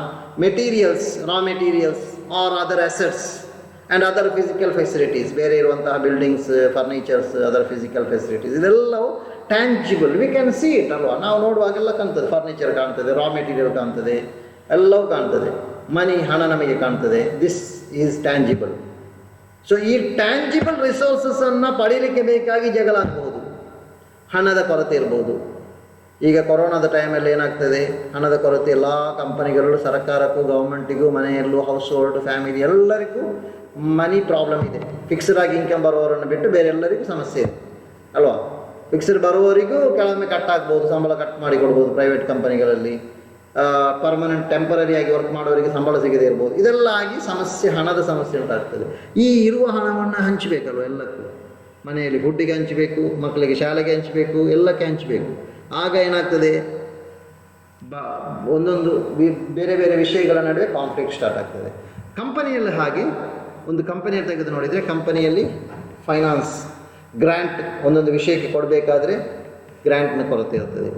Speaker 1: materials, raw materials or other assets and other physical facilities, ಬೇರೆ ಇರುವಂತಹ buildings, furnitures, other physical facilities, ಇದೆಲ್ಲವೂ ಟ್ಯಾಂಜಿಬಲ್. ವಿ ಕ್ಯಾನ್ ಸಿ ಇಟ್ ಅಲ್ವಾ, ನಾವು ನೋಡುವಾಗೆಲ್ಲ ಕಾಣ್ತದೆ, ಫರ್ನಿಚರ್ ಕಾಣ್ತದೆ, ರಾ ಮೆಟೀರಿಯಲ್ ಕಾಣ್ತದೆ, ಎಲ್ಲವೂ ಕಾಣ್ತದೆ, ಮನಿ, ಹಣ ನಮಗೆ ಕಾಣ್ತದೆ. This is tangible. ಸೊ ಈ ಟ್ಯಾಂಜಿಬಲ್ ರಿಸೋರ್ಸಸನ್ನು ಪಡೀಲಿಕ್ಕೆ ಬೇಕಾಗಿ ಜಗಳ ಆಗ್ಬೋದು, ಹಣದ ಕೊರತೆ ಇರ್ಬೋದು. ಈಗ ಕೊರೋನಾದ ಟೈಮಲ್ಲಿ ಏನಾಗ್ತದೆ, ಹಣದ ಕೊರತೆ ಎಲ್ಲ ಕಂಪನಿಗಳು, ಸರ್ಕಾರಕ್ಕೂ, ಗೌರ್ಮೆಂಟಿಗೂ, ಮನೆಯಲ್ಲೂ, ಹೌಸ್ ಹೋಲ್ಡ್, ಫ್ಯಾಮಿಲಿ ಎಲ್ಲರಿಗೂ ಮನಿ ಪ್ರಾಬ್ಲಮ್ ಇದೆ. ಫಿಕ್ಸ್ಡ್ ಆಗಿ ಇನ್ಕಮ್ ಬರುವವರನ್ನು ಬಿಟ್ಟು ಬೇರೆ ಎಲ್ಲರಿಗೂ ಸಮಸ್ಯೆ ಇದೆ ಅಲ್ವಾ. ಫಿಕ್ಸ್ಡ್ ಬರುವವರಿಗೂ ಕೆಲವೊಮ್ಮೆ ಕಟ್ ಆಗ್ಬೋದು, ಸಂಬಳ ಕಟ್ ಮಾಡಿ ಕೊಡ್ಬೋದು ಪ್ರೈವೇಟ್ ಕಂಪನಿಗಳಲ್ಲಿ. ಪರ್ಮನೆಂಟ್ ಟೆಂಪರರಿಯಾಗಿ ವರ್ಕ್ ಮಾಡೋರಿಗೆ ಸಂಬಳ ಸಿಗದೇ ಇರ್ಬೋದು. ಇದೆಲ್ಲ ಆಗಿ ಸಮಸ್ಯೆ, ಹಣದ ಸಮಸ್ಯೆ ಉಂಟಾಗ್ತದೆ. ಈ ಇರುವ ಹಣವನ್ನು ಹಂಚಬೇಕಲ್ವ ಎಲ್ಲಕ್ಕೂ, ಮನೆಯಲ್ಲಿ ಫುಡ್ಡಿಗೆ ಹಂಚಬೇಕು, ಮಕ್ಕಳಿಗೆ ಶಾಲೆಗೆ ಹಂಚಬೇಕು, ಎಲ್ಲಕ್ಕೆ ಹಂಚಬೇಕು. ಆಗ ಏನಾಗ್ತದೆ, ಒಂದೊಂದು ಬೇರೆ ಬೇರೆ ವಿಷಯಗಳ ನಡುವೆ ಕಾನ್ಫ್ಲಿಕ್ಟ್ ಸ್ಟಾರ್ಟ್ ಆಗ್ತದೆ. ಕಂಪನಿಯಲ್ಲಿ ಹಾಗೆ ಒಂದು ಕಂಪನಿಯನ್ನು ತೆಗೆದು ನೋಡಿದರೆ, ಕಂಪನಿಯಲ್ಲಿ ಫೈನಾನ್ಸ್, ಗ್ರ್ಯಾಂಟ್, ಒಂದೊಂದು ವಿಷಯಕ್ಕೆ ಕೊಡಬೇಕಾದ್ರೆ ಗ್ರ್ಯಾಂಟ್ನ ಕೊರತೆ ಇರ್ತದೆ.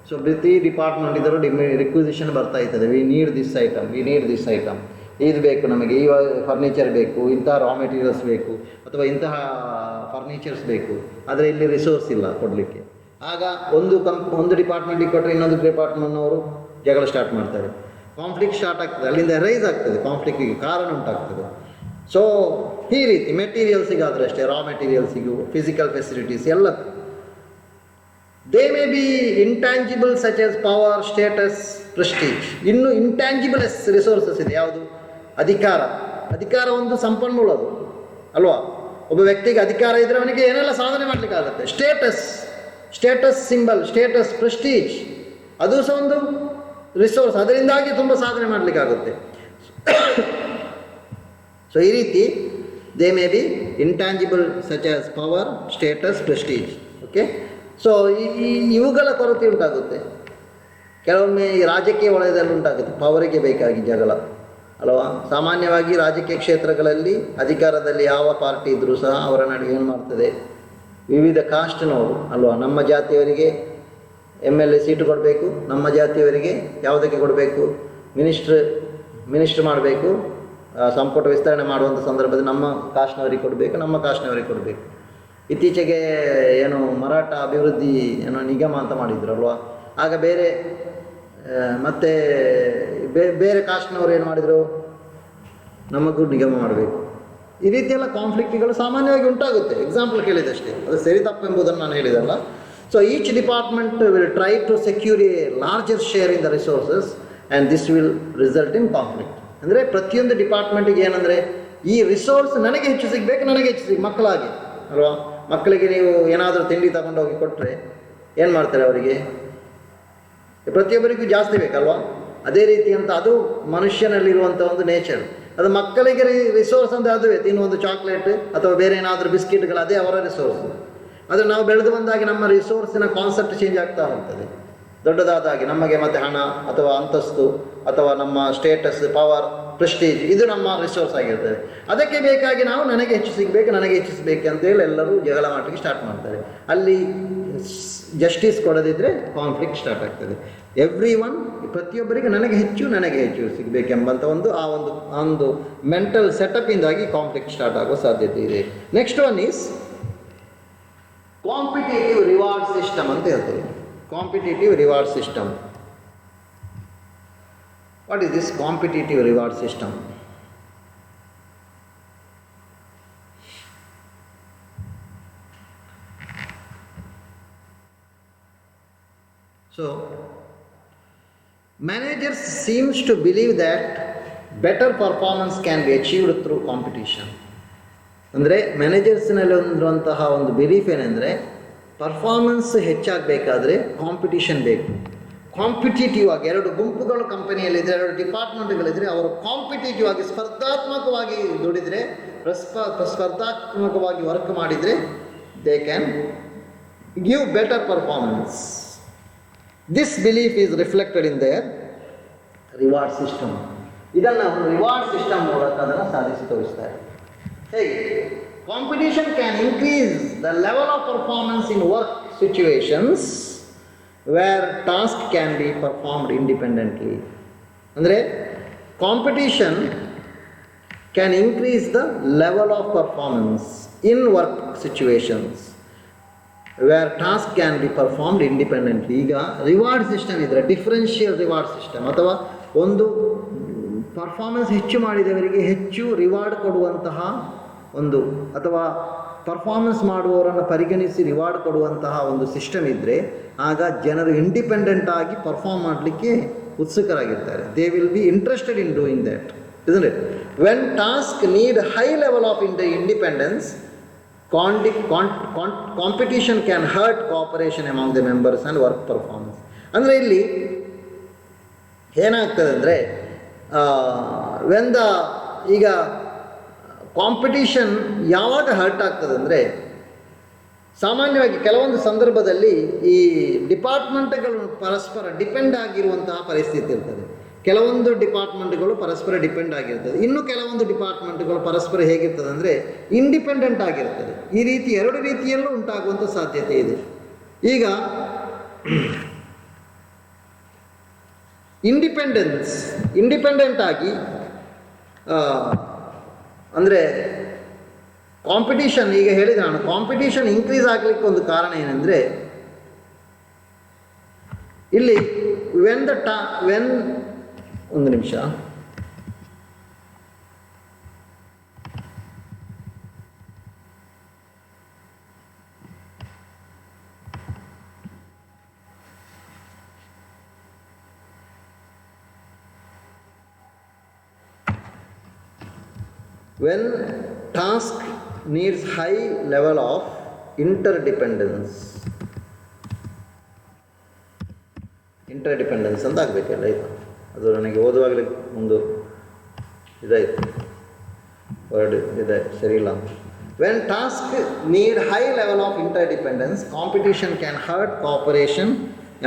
Speaker 1: ಸೊ ಪ್ರತಿ ಡಿಪಾರ್ಟ್ಮೆಂಟ್ ಇದ್ದರೂ ರಿಕ್ವಿಸಿಷನ್ ಬರ್ತಾ ಇರ್ತದೆ. ವಿ ನೀಡ್ ದಿಸ್ ಐಟಮ್, ಇದು ಬೇಕು ನಮಗೆ, ಈ ಫರ್ನಿಚರ್ ಬೇಕು, ಇಂತಹ ರಾ ಮೆಟೀರಿಯಲ್ಸ್ ಬೇಕು, ಅಥವಾ ಇಂತಹ ಫರ್ನಿಚರ್ಸ್ ಬೇಕು, ಆದರೆ ಇಲ್ಲಿ ರಿಸೋರ್ಸ್ ಇಲ್ಲ ಕೊಡಲಿಕ್ಕೆ. ಆಗ ಒಂದು ಡಿಪಾರ್ಟ್ಮೆಂಟಿಗೆ ಕೊಟ್ಟರೆ ಇನ್ನೊಂದು ಡಿಪಾರ್ಟ್ಮೆಂಟ್ನವರು ಜಗಳ ಸ್ಟಾರ್ಟ್ ಮಾಡ್ತಾರೆ, ಕಾನ್ಫ್ಲಿಕ್ಟ್ ಸ್ಟಾರ್ಟ್ ಆಗ್ತದೆ, ಅಲ್ಲಿಂದ ರೈಸ್ ಆಗ್ತದೆ, ಕಾನ್ಫ್ಲಿಕ್ಟಿಗೆ ಕಾರಣ ಉಂಟಾಗ್ತದೆ. ಸೊ ಈ ರೀತಿ ಮೆಟೀರಿಯಲ್ಸಿಗಾದರೆ ಅಷ್ಟೇ, ರಾ ಮೆಟೀರಿಯಲ್ಸಿಗೂ, ಫಿಸಿಕಲ್ ಫೆಸಿಲಿಟೀಸ್ ಎಲ್ಲ. They may be intangible such as power, status, Prestige. ಇನ್ನು ಇಂಟ್ಯಾಂಜಿಬಲ್ ರಿಸೋರ್ಸಸ್ ಇದೆ. ಯಾವುದು? ಅಧಿಕಾರ ಒಂದು ಸಂಪನ್ಮೂಲ ಅದು ಅಲ್ವಾ. ಒಬ್ಬ ವ್ಯಕ್ತಿಗೆ ಅಧಿಕಾರ ಇದ್ದರೆ ಅವನಿಗೆ ಏನೆಲ್ಲ ಸಾಧನೆ ಮಾಡಲಿಕ್ಕಾಗುತ್ತೆ. ಸ್ಟೇಟಸ್ ಸಿಂಬಲ್, ಸ್ಟೇಟಸ್, ಪ್ರೆಸ್ಟೀಜ್, ಅದು ಸಹ ಒಂದು ರಿಸೋರ್ಸ್, ಅದರಿಂದಾಗಿ ತುಂಬ ಸಾಧನೆ ಮಾಡಲಿಕ್ಕಾಗುತ್ತೆ. ಸೊ ಈ ರೀತಿ they may be intangible such as power, status, Prestige. Okay. So ಇವುಗಳ ಕೊರತೆ ಉಂಟಾಗುತ್ತೆ. ಕೆಲವೊಮ್ಮೆ ಈ ರಾಜಕೀಯ ವಲಯದಲ್ಲಿ ಉಂಟಾಗುತ್ತೆ, ಪವರಿಗೆ ಬೇಕಾಗಿ ಜಗಳ ಅಲ್ವಾ. ಸಾಮಾನ್ಯವಾಗಿ ರಾಜಕೀಯ ಕ್ಷೇತ್ರಗಳಲ್ಲಿ ಅಧಿಕಾರದಲ್ಲಿ ಯಾವ ಪಾರ್ಟಿ ಇದ್ದರೂ ಸಹ ಅವರ ನಡುವೆ ಏನು ಮಾಡ್ತದೆ, ವಿವಿಧ ಕಾಸ್ಟ್ನವರು ಅಲ್ವಾ, ನಮ್ಮ ಜಾತಿಯವರಿಗೆ MLA ಸೀಟು ಕೊಡಬೇಕು, ನಮ್ಮ ಜಾತಿಯವರಿಗೆ ಯಾವುದಕ್ಕೆ ಕೊಡಬೇಕು, ಮಿನಿಸ್ಟ್ರ್ ಮಾಡಬೇಕು, ಸಂಪುಟ ವಿಸ್ತರಣೆ ಮಾಡುವಂಥ ಸಂದರ್ಭದಲ್ಲಿ ನಮ್ಮ ಕಾಸ್ಟ್ನವರಿಗೆ ಕೊಡಬೇಕು. ಇತ್ತೀಚೆಗೆ ಏನು ಮರಾಠ ಅಭಿವೃದ್ಧಿ ನಿಗಮ ಅಂತ ಮಾಡಿದ್ರಲ್ವ, ಆಗ ಬೇರೆ ಕಾಸ್ಟ್ನವರು ಏನು ಮಾಡಿದರು, ನಮಗೂ ನಿಗಮ ಮಾಡಬೇಕು. ಈ ರೀತಿಯೆಲ್ಲ ಕಾನ್ಫ್ಲಿಕ್ಟ್ಗಳು ಸಾಮಾನ್ಯವಾಗಿ ಉಂಟಾಗುತ್ತೆ. ಎಕ್ಸಾಂಪಲ್ ಕೇಳಿದಷ್ಟೇ, ಅದು ಸರಿ ತಪ್ಪು ಎಂಬುದನ್ನು ನಾನು ಹೇಳಿದಲ್ಲ. So each department will try to secure a larger share in the resources and this will result in conflict. ಅಂದರೆ ಪ್ರತಿಯೊಂದು ಡಿಪಾರ್ಟ್ಮೆಂಟಿಗೆ ಏನಂದರೆ ಈ ರಿಸೋರ್ಸ್ ನನಗೆ ಹೆಚ್ಚು ಸಿಗಬೇಕು, ನನಗೆ ಹೆಚ್ಚು ಮಕ್ಕಳಾಗಿ ಅಲ್ವಾ. ಮಕ್ಕಳಿಗೆ ನೀವು ಏನಾದರೂ ತಿಂಡಿ ತಗೊಂಡೋಗಿ ಕೊಟ್ಟರೆ ಏನು ಮಾಡ್ತಾರೆ, ಅವರಿಗೆ ಪ್ರತಿಯೊಬ್ಬರಿಗೂ ಜಾಸ್ತಿ ಬೇಕಲ್ವಾ. ಅದೇ ರೀತಿ ಅಂತ ಅದು ಮನುಷ್ಯನಲ್ಲಿರುವಂಥ ಒಂದು ನೇಚರ್. ಅದು ಮಕ್ಕಳಿಗೆ ರಿಸೋರ್ಸ್ ಅಂದರೆ ಅದುವೇ, ತಿನ್ನುವೊಂದು ಚಾಕ್ಲೇಟ್ ಅಥವಾ ಬೇರೆ ಏನಾದರೂ ಬಿಸ್ಕಿಟ್ಗಳು, ಅದೇ ಅವರ ರಿಸೋರ್ಸ್. ಆದರೆ ನಾವು ಬೆಳೆದು ಬಂದಾಗಿ ನಮ್ಮ ರಿಸೋರ್ಸಿನ ಕಾನ್ಸೆಪ್ಟ್ ಚೇಂಜ್ ಆಗ್ತಾ ಹೋಗ್ತದೆ. ದೊಡ್ಡದಾದಾಗಿ ನಮಗೆ ಮತ್ತೆ ಹಣ ಅಥವಾ ಅಂತಸ್ತು ಅಥವಾ ನಮ್ಮ ಸ್ಟೇಟಸ್, ಪವರ್, ಪ್ರೆಸ್ಟೀಜ್ ಇದು ನಮ್ಮ ರಿಸೋರ್ಸ್ ಆಗಿರ್ತದೆ. ಅದಕ್ಕೆ ಬೇಕಾಗಿ ನಾವು ನನಗೆ ಹೆಚ್ಚು ಸಿಗಬೇಕು, ನನಗೆ ಹೆಚ್ಚಿಸಬೇಕು ಅಂತೇಳಿ ಎಲ್ಲರೂ ಜಗಳ ಮಾಡಲಿಕ್ಕೆ ಸ್ಟಾರ್ಟ್ ಮಾಡ್ತಾರೆ. ಅಲ್ಲಿ ಜಸ್ಟಿಸ್ ಕೊಡದಿದ್ದರೆ ಕಾನ್ಫ್ಲಿಕ್ಟ್ ಸ್ಟಾರ್ಟ್ ಆಗ್ತದೆ. ಪ್ರತಿಯೊಬ್ಬರಿಗೆ ನನಗೆ ಹೆಚ್ಚು ಸಿಗಬೇಕೆಂಬಂಥ ಒಂದು ಮೆಂಟಲ್ ಸೆಟಪ್ಪಿಂದಾಗಿ ಕಾನ್ಫ್ಲಿಕ್ಟ್ ಸ್ಟಾರ್ಟ್ ಆಗೋ ಸಾಧ್ಯತೆ ಇದೆ. Next one is competitive reward system ಅಂತ ಹೇಳ್ತೇವೆ. Competitive reward system. What is this competitive reward system? So, managers seems to believe that better performance can be achieved through competition. ಅಂದರೆ ಮ್ಯಾನೇಜರ್ಸ್ನಲ್ಲಿ ಒಂದಿರುವಂತಹ ಒಂದು ಬಿಲೀಫ್ ಏನೆಂದರೆ, ಪರ್ಫಾರ್ಮೆನ್ಸ್ ಹೆಚ್ಚಾಗಬೇಕಾದ್ರೆ ಕಾಂಪಿಟೇಷನ್ ಬೇಕು. ಕಾಂಪಿಟೇಟಿವ್ ಆಗಿ ಎರಡು ಗುಂಪುಗಳು ಕಂಪನಿಯಲ್ಲಿದ್ದರೆ, ಎರಡು ಡಿಪಾರ್ಟ್ಮೆಂಟ್ಗಳಿದ್ದರೆ, ಅವರು ಕಾಂಪಿಟೇಟಿವ್ ಆಗಿ ಸ್ಪರ್ಧಾತ್ಮಕವಾಗಿ ದುಡಿದರೆ, ಸ್ಪರ್ಧಾತ್ಮಕವಾಗಿ ವರ್ಕ್ ಮಾಡಿದರೆ they can give better performance. This belief is reflected in their reward system. ಇದನ್ನು ರಿವಾರ್ಡ್ ಸಿಸ್ಟಮ್ ಮೂಲಕ ಅದನ್ನು ಸಾಧಿಸಿ ತೋರಿಸ್ತಾರೆ. ಹೇಗೆ? Competition can increase the level of performance in work situations where task can be performed independently. ಅಂದರೆ competition can increase the level of performance in work situations where task can be performed independently. ಈಗ ರಿವಾರ್ಡ್ ಸಿಸ್ಟಮ್ ಇದ್ದರೆ, ಡಿಫ್ರೆನ್ಷಿಯಲ್ ರಿವಾರ್ಡ್ ಸಿಸ್ಟಮ್, ಅಥವಾ ಒಂದು ಪರ್ಫಾರ್ಮೆನ್ಸ್ ಹೆಚ್ಚು ಮಾಡಿದವರಿಗೆ ಹೆಚ್ಚು ರಿವಾರ್ಡ್ ಕೊಡುವಂತಹ ಒಂದು, ಅಥವಾ ಪರ್ಫಾರ್ಮೆನ್ಸ್ ಮಾಡುವವರನ್ನು ಪರಿಗಣಿಸಿ ರಿವಾರ್ಡ್ ಕೊಡುವಂತಹ ಒಂದು ಸಿಸ್ಟಮ್ ಇದ್ದರೆ, ಆಗ ಜನರು ಇಂಡಿಪೆಂಡೆಂಟ್ ಆಗಿ ಪರ್ಫಾರ್ಮ್ ಮಾಡಲಿಕ್ಕೆ ಉತ್ಸುಕರಾಗಿರ್ತಾರೆ. They will be interested in doing that, isn't it? When task need high level of independence, competition can hurt cooperation among the members and work performance. ಅಂದರೆ ಇಲ್ಲಿ ಏನಾಗ್ತದೆ ಅಂದರೆ, ಈಗ ಕಾಂಪಿಟೀಷನ್ ಯಾವಾಗ ಹರ್ಟ್ ಆಗ್ತದೆ ಅಂದರೆ, ಸಾಮಾನ್ಯವಾಗಿ ಕೆಲವೊಂದು ಸಂದರ್ಭದಲ್ಲಿ ಈ ಡಿಪಾರ್ಟ್ಮೆಂಟ್ಗಳು ಪರಸ್ಪರ ಡಿಪೆಂಡ್ ಆಗಿರುವಂತಹ ಪರಿಸ್ಥಿತಿ ಇರ್ತದೆ. ಕೆಲವೊಂದು ಡಿಪಾರ್ಟ್ಮೆಂಟ್ಗಳು ಪರಸ್ಪರ ಡಿಪೆಂಡ್ ಆಗಿರ್ತದೆ, ಇನ್ನು ಕೆಲವೊಂದು ಡಿಪಾರ್ಟ್ಮೆಂಟ್ಗಳು ಪರಸ್ಪರ ಹೇಗಿರ್ತದೆ ಅಂದರೆ ಇಂಡಿಪೆಂಡೆಂಟ್ ಆಗಿರ್ತದೆ. ಈ ರೀತಿ ಎರಡು ರೀತಿಯಲ್ಲೂ ಉಂಟಾಗುವಂಥ ಸಾಧ್ಯತೆ ಇದೆ. ಈಗ ಇಂಡಿಪೆಂಡೆಂಟ್ ಆಗಿ ಅಂದರೆ ಕಾಂಪಿಟೀಷನ್, ಈಗ ಹೇಳಿದ ನಾನು ಕಾಂಪಿಟೀಷನ್ ಇನ್ಕ್ರೀಸ್ ಆಗಲಿಕ್ಕೆ ಒಂದು ಕಾರಣ ಏನೆಂದರೆ, ಇಲ್ಲಿ ಒಂದು ನಿಮಿಷ, when task needs high level of interdependence ಅಂತ ಆಗಬೇಕಲ್ಲ. ಇದು ಅದು ನನಗೆ ಓದುವಾಗಲೇ ಒಂದು ಇದಾಯಿತು, ವರ್ಡ್ ಇದೆ ಸರಿ ಇಲ್ಲ. When task need high level of interdependence, competition can hurt cooperation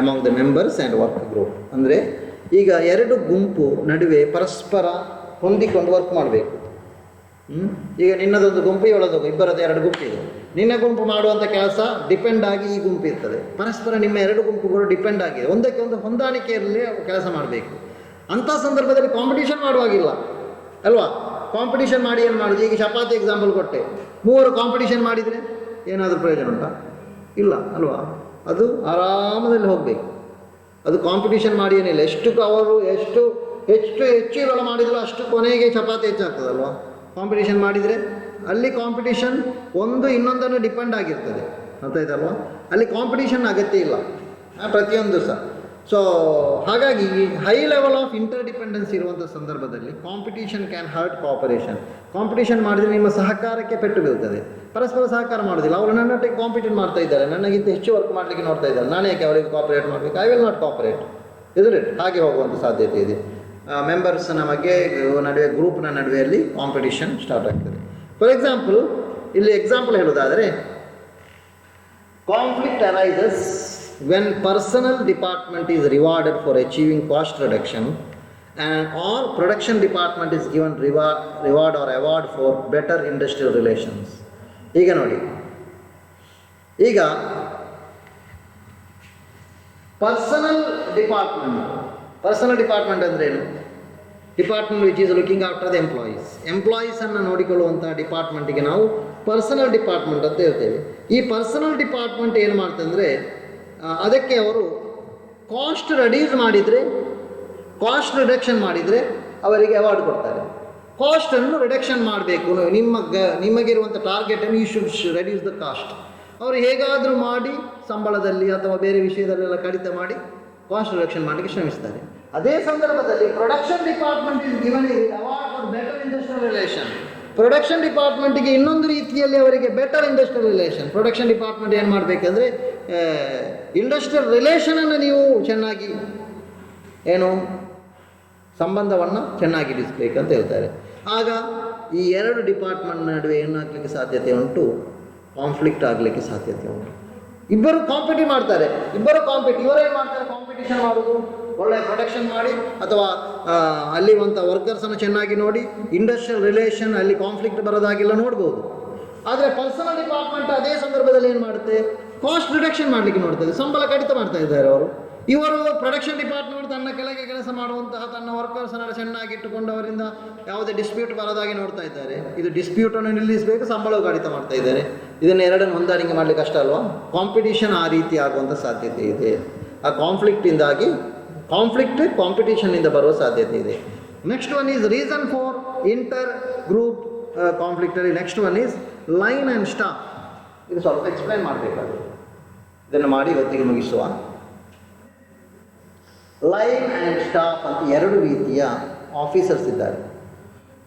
Speaker 1: among the members and work group. ಅಂದರೆ ಈಗ ಎರಡು ಗುಂಪು ನಡುವೆ ಪರಸ್ಪರ ಹೊಂದಿಕೊಂಡು ವರ್ಕ್ ಮಾಡಬೇಕು. ಈಗ ನಿನ್ನದೊಂದು ಗುಂಪು, ಇವಳದೊಂದು, ಇಬ್ಬರದ್ದು ಎರಡು ಗುಂಪು ಇದೆ. ನಿನ್ನ ಗುಂಪು ಮಾಡುವಂಥ ಕೆಲಸ ಡಿಪೆಂಡ್ ಆಗಿ ಈ ಗುಂಪು ಇರ್ತದೆ. ಪರಸ್ಪರ ನಿಮ್ಮ ಎರಡು ಗುಂಪುಗಳು ಡಿಪೆಂಡ್ ಆಗಿದೆ, ಒಂದಕ್ಕೆ ಒಂದು ಹೊಂದಾಣಿಕೆಯಲ್ಲಿ ಕೆಲಸ ಮಾಡಬೇಕು. ಅಂಥ ಸಂದರ್ಭದಲ್ಲಿ ಕಾಂಪಿಟೇಷನ್ ಮಾಡುವಾಗಿಲ್ಲ ಅಲ್ವಾ? ಕಾಂಪಿಟೇಷನ್ ಮಾಡಿ ಏನು ಮಾಡೋದು? ಈಗ ಚಪಾತಿ ಎಕ್ಸಾಂಪಲ್ ಕೊಟ್ಟೆ, ಮೂವರು ಕಾಂಪಿಟೇಷನ್ ಮಾಡಿದರೆ ಏನಾದರೂ ಪ್ರಯೋಜನ ಉಂಟಾ? ಇಲ್ಲ ಅಲ್ವಾ? ಅದು ಆರಾಮದಲ್ಲಿ ಹೋಗಬೇಕು. ಅದು ಕಾಂಪಿಟೇಷನ್ ಮಾಡಿ ಏನಿಲ್ಲ, ಎಷ್ಟು ಇವೆಲ್ಲ ಮಾಡಿದ್ರು ಅಷ್ಟು ಕೊನೆಗೆ ಚಪಾತಿ ಹೆಚ್ಚಾಗ್ತದಲ್ವಾ? ಕಾಂಪಿಟೇಷನ್ ಮಾಡಿದರೆ ಅಲ್ಲಿ ಕಾಂಪಿಟೇಷನ್ ಒಂದು ಇನ್ನೊಂದನ್ನು ಡಿಪೆಂಡ್ ಆಗಿರ್ತದೆ, ಅರ್ಥ ಆಯ್ತಲ್ವಾ? ಅಲ್ಲಿ ಕಾಂಪಿಟೇಷನ್ ಅಗತ್ಯ ಇಲ್ಲ ಪ್ರತಿಯೊಂದು ಸಹ. ಸೊ ಹಾಗಾಗಿ high level of inter dependency ಇರುವಂಥ ಸಂದರ್ಭದಲ್ಲಿ competition can hurt cooperation. Competition ಮಾಡಿದರೆ ನಿಮ್ಮ ಸಹಕಾರಕ್ಕೆ ಪೆಟ್ಟು ಬೀಳ್ತದೆ. ಪರಸ್ಪರ ಸಹಕಾರ ಮಾಡೋದಿಲ್ಲ. ಅವರು ನನ್ನೊಟ್ಟಿಗೆ ಕಾಂಪಿಟೇಟ್ ಮಾಡ್ತಾ ಇದ್ದಾರೆ, ನನಗಿಂತ ಹೆಚ್ಚು ವರ್ಕ್ ಮಾಡಲಿಕ್ಕೆ ನೋಡ್ತಾ ಇದ್ದಾರೆ, ನಾನು ಯಾಕೆ ಅವರಿಗೆ ಕೋಆಪರೇಟ್ ಮಾಡಬೇಕು? ಐ ವಿಲ್ ನಾಟ್ ಕೋಆಪರೇಟ್, ಇದ್ರೆ ಹಾಗೆ ಹೋಗುವಂಥ ಸಾಧ್ಯತೆ ಇದೆ. ಮೆಂಬರ್ಸ್ ನಮಗೆ ನಡುವೆ, ಗ್ರೂಪ್ನ ನಡುವೆಯಲ್ಲಿ ಕಾಂಪಿಟೇಷನ್ ಸ್ಟಾರ್ಟ್ ಆಗ್ತದೆ. ಫಾರ್ ಎಕ್ಸಾಂಪಲ್, ಇಲ್ಲಿ ಎಕ್ಸಾಂಪಲ್ ಹೇಳೋದಾದರೆ, conflict arises when personal department is rewarded for achieving cost reduction and or production department is given reward or award for better industrial relations. ಈಗ ನೋಡಿ, ಈಗ ಪರ್ಸನಲ್ ಡಿಪಾರ್ಟ್ಮೆಂಟ್ ಅಂದ್ರೆ ಏನು? Department which is looking after the ಎಂಪ್ಲಾಯೀಸನ್ನು ನೋಡಿಕೊಳ್ಳುವಂಥ ಡಿಪಾರ್ಟ್ಮೆಂಟಿಗೆ ನಾವು ಪರ್ಸನಲ್ ಡಿಪಾರ್ಟ್ಮೆಂಟ್ ಅಂತ ಹೇಳ್ತೇವೆ. ಈ ಪರ್ಸನಲ್ ಡಿಪಾರ್ಟ್ಮೆಂಟ್ ಏನು ಮಾಡ್ತಂದರೆ, ಅದಕ್ಕೆ ಅವರು ಕಾಸ್ಟ್ ರಿಡಕ್ಷನ್ ಮಾಡಿದರೆ ಅವರಿಗೆ ಅವಾರ್ಡ್ ಕೊಡ್ತಾರೆ. ಕಾಸ್ಟನ್ನು ರಿಡಕ್ಷನ್ ಮಾಡಬೇಕು, ನಿಮಗಿರುವಂಥ ಟಾರ್ಗೆಟನ್ನು you should reduce the cost. ಅವರು ಹೇಗಾದರೂ ಮಾಡಿ ಸಂಬಳದಲ್ಲಿ ಅಥವಾ ಬೇರೆ ವಿಷಯದಲ್ಲೆಲ್ಲ ಕಡಿತ ಮಾಡಿ ಕಾಸ್ಟ್ ರಿಡಕ್ಷನ್ ಮಾಡಲಿಕ್ಕೆ ಶ್ರಮಿಸ್ತಾರೆ. ಅದೇ ಸಂದರ್ಭದಲ್ಲಿ production department is given award for better industrial relation. Production ಡಿಪಾರ್ಟ್ಮೆಂಟಿಗೆ ಇನ್ನೊಂದು ರೀತಿಯಲ್ಲಿ ಅವರಿಗೆ better industrial relation. Production department ಏನು ಮಾಡಬೇಕಂದ್ರೆ, ಇಂಡಸ್ಟ್ರಿಯಲ್ ರಿಲೇಷನನ್ನು ನೀವು ಚೆನ್ನಾಗಿ ಸಂಬಂಧವನ್ನು ಚೆನ್ನಾಗಿ ಇಡಿಸ್ಬೇಕಂತ ಹೇಳ್ತಾರೆ. ಆಗ ಈ ಎರಡು ಡಿಪಾರ್ಟ್ಮೆಂಟ್ ನಡುವೆ ಏನಾಗಲಿಕ್ಕೆ ಸಾಧ್ಯತೆ ಉಂಟು? ಕಾನ್ಫ್ಲಿಕ್ಟ್ ಆಗಲಿಕ್ಕೆ ಸಾಧ್ಯತೆ ಉಂಟು. ಇಬ್ಬರು ಕಾಂಪಿಟೇಟ್ ಮಾಡ್ತಾರೆ, ಇವರೇನು ಮಾಡ್ತಾರೆ? ಕಾಂಪಿಟೇಷನ್ ಮಾಡೋದು, ಒಳ್ಳೆಯ ಪ್ರೊಡಕ್ಷನ್ ಮಾಡಿ ಅಥವಾ ಅಲ್ಲಿರುವಂಥ ವರ್ಕರ್ಸನ್ನು ಚೆನ್ನಾಗಿ ನೋಡಿ, ಇಂಡಸ್ಟ್ರಿಯಲ್ ರಿಲೇಷನ್ ಅಲ್ಲಿ ಕಾನ್ಫ್ಲಿಕ್ಟ್ ಬರೋದಾಗಿಲ್ಲ ನೋಡ್ಬೋದು. ಆದರೆ ಪರ್ಸನಲ್ ಡಿಪಾರ್ಟ್ಮೆಂಟ್ ಅದೇ ಸಂದರ್ಭದಲ್ಲಿ ಏನು ಮಾಡುತ್ತೆ? ಕಾಸ್ಟ್ ರಿಡಕ್ಷನ್ ಮಾಡಲಿಕ್ಕೆ ನೋಡ್ತದೆ, ಸಂಬಳ ಕಡಿತ ಮಾಡ್ತಾ ಇದ್ದಾರೆ ಅವರು. ಇವರು ಪ್ರೊಡಕ್ಷನ್ ಡಿಪಾರ್ಟ್ಮೆಂಟ್ ತನ್ನ ಕೆಳಗೆ ಕೆಲಸ ಮಾಡುವಂತಹ ತನ್ನ ವರ್ಕರ್ಸನ್ನು ಚೆನ್ನಾಗಿ ಇಟ್ಟುಕೊಂಡು ಅವರಿಂದ ಯಾವುದೇ ಡಿಸ್ಪ್ಯೂಟ್ ಬರೋದಾಗಿ ನೋಡ್ತಾ ಇದ್ದಾರೆ. ಇದು ಡಿಸ್ಪ್ಯೂಟನ್ನು ನಿಲ್ಲಿಸಬೇಕು, ಸಂಬಳವು ಕಡಿತ ಮಾಡ್ತಾ ಇದ್ದಾರೆ. ಇದನ್ನೆರಡನ್ನು ಹೊಂದಾಣಿಕೆ ಮಾಡಲಿಕ್ಕೆ ಕಷ್ಟ ಅಲ್ವಾ? ಕಾಂಪಿಟೇಷನ್ ಆ ರೀತಿ ಆಗುವಂಥ ಸಾಧ್ಯತೆ ಇದೆ. ಆ ಕಾಂಪಿಟೇಷನ್ನಿಂದ ಬರುವ ಸಾಧ್ಯತೆ ಇದೆ. Next one is reason for inter group ಕಾನ್ಫ್ಲಿಕ್ಟಲ್ಲಿ. Next one is line and staff. ಇದು ಸ್ವಲ್ಪ ಎಕ್ಸ್ಪ್ಲೈನ್ ಮಾಡಬೇಕಾಗುತ್ತೆ, ಇದನ್ನು ಮಾಡಿ ಇವತ್ತಿಗೆ ಮುಗಿಸುವ. ಲೈನ್ ಆ್ಯಂಡ್ ಸ್ಟಾಫ್ ಅಂತ ಎರಡು ರೀತಿಯ ಆಫೀಸರ್ಸ್ ಇದ್ದಾರೆ.